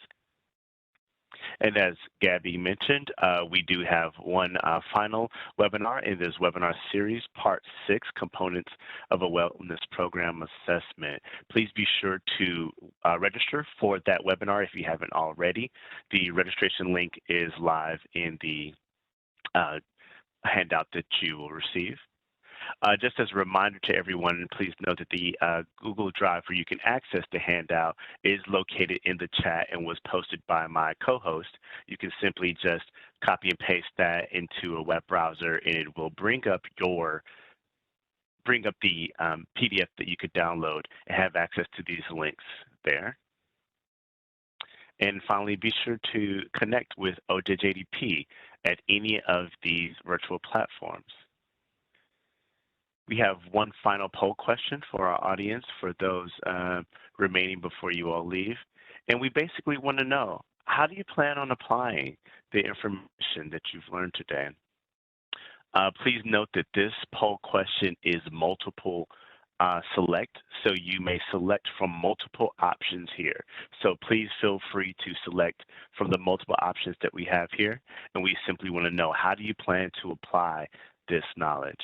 And as Gabby mentioned, we do have one final webinar in this webinar series, Part 6, Components of a Wellness Program Assessment. Please be sure to register for that webinar if you haven't already. The registration link is live in the handout that you will receive. Just as a reminder to everyone, please note that the Google Drive where you can access the handout is located in the chat and was posted by my co-host. You can simply just copy and paste that into a web browser and it will bring up the PDF that you could download and have access to these links there. And finally, be sure to connect with OJJDP at any of these virtual platforms. We have one final poll question for our audience for those remaining before you all leave. And we basically want to know, how do you plan on applying the information that you've learned today? Please note that this poll question is multiple select, so you may select from multiple options here. So please feel free to select from the multiple options that we have here. And we simply want to know, how do you plan to apply this knowledge?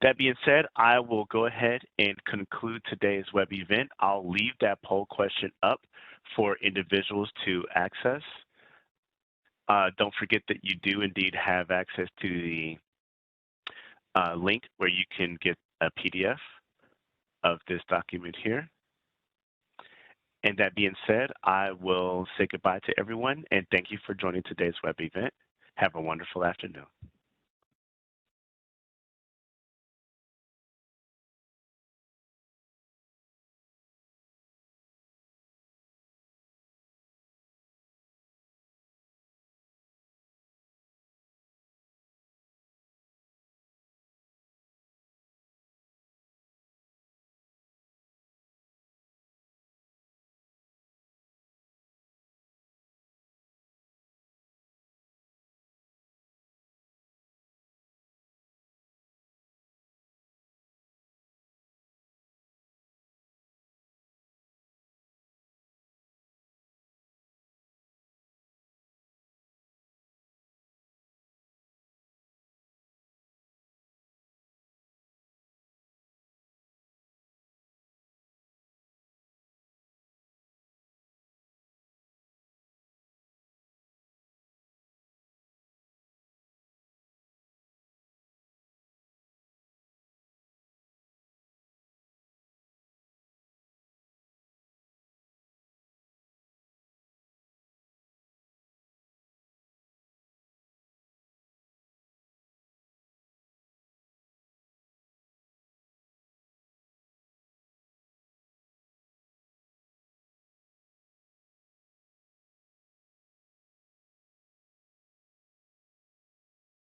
That being said, I will go ahead and conclude today's web event. I'll leave that poll question up for individuals to access. Don't forget that you do indeed have access to the link where you can get a PDF of this document here. And that being said, I will say goodbye to everyone and thank you for joining today's web event. Have a wonderful afternoon.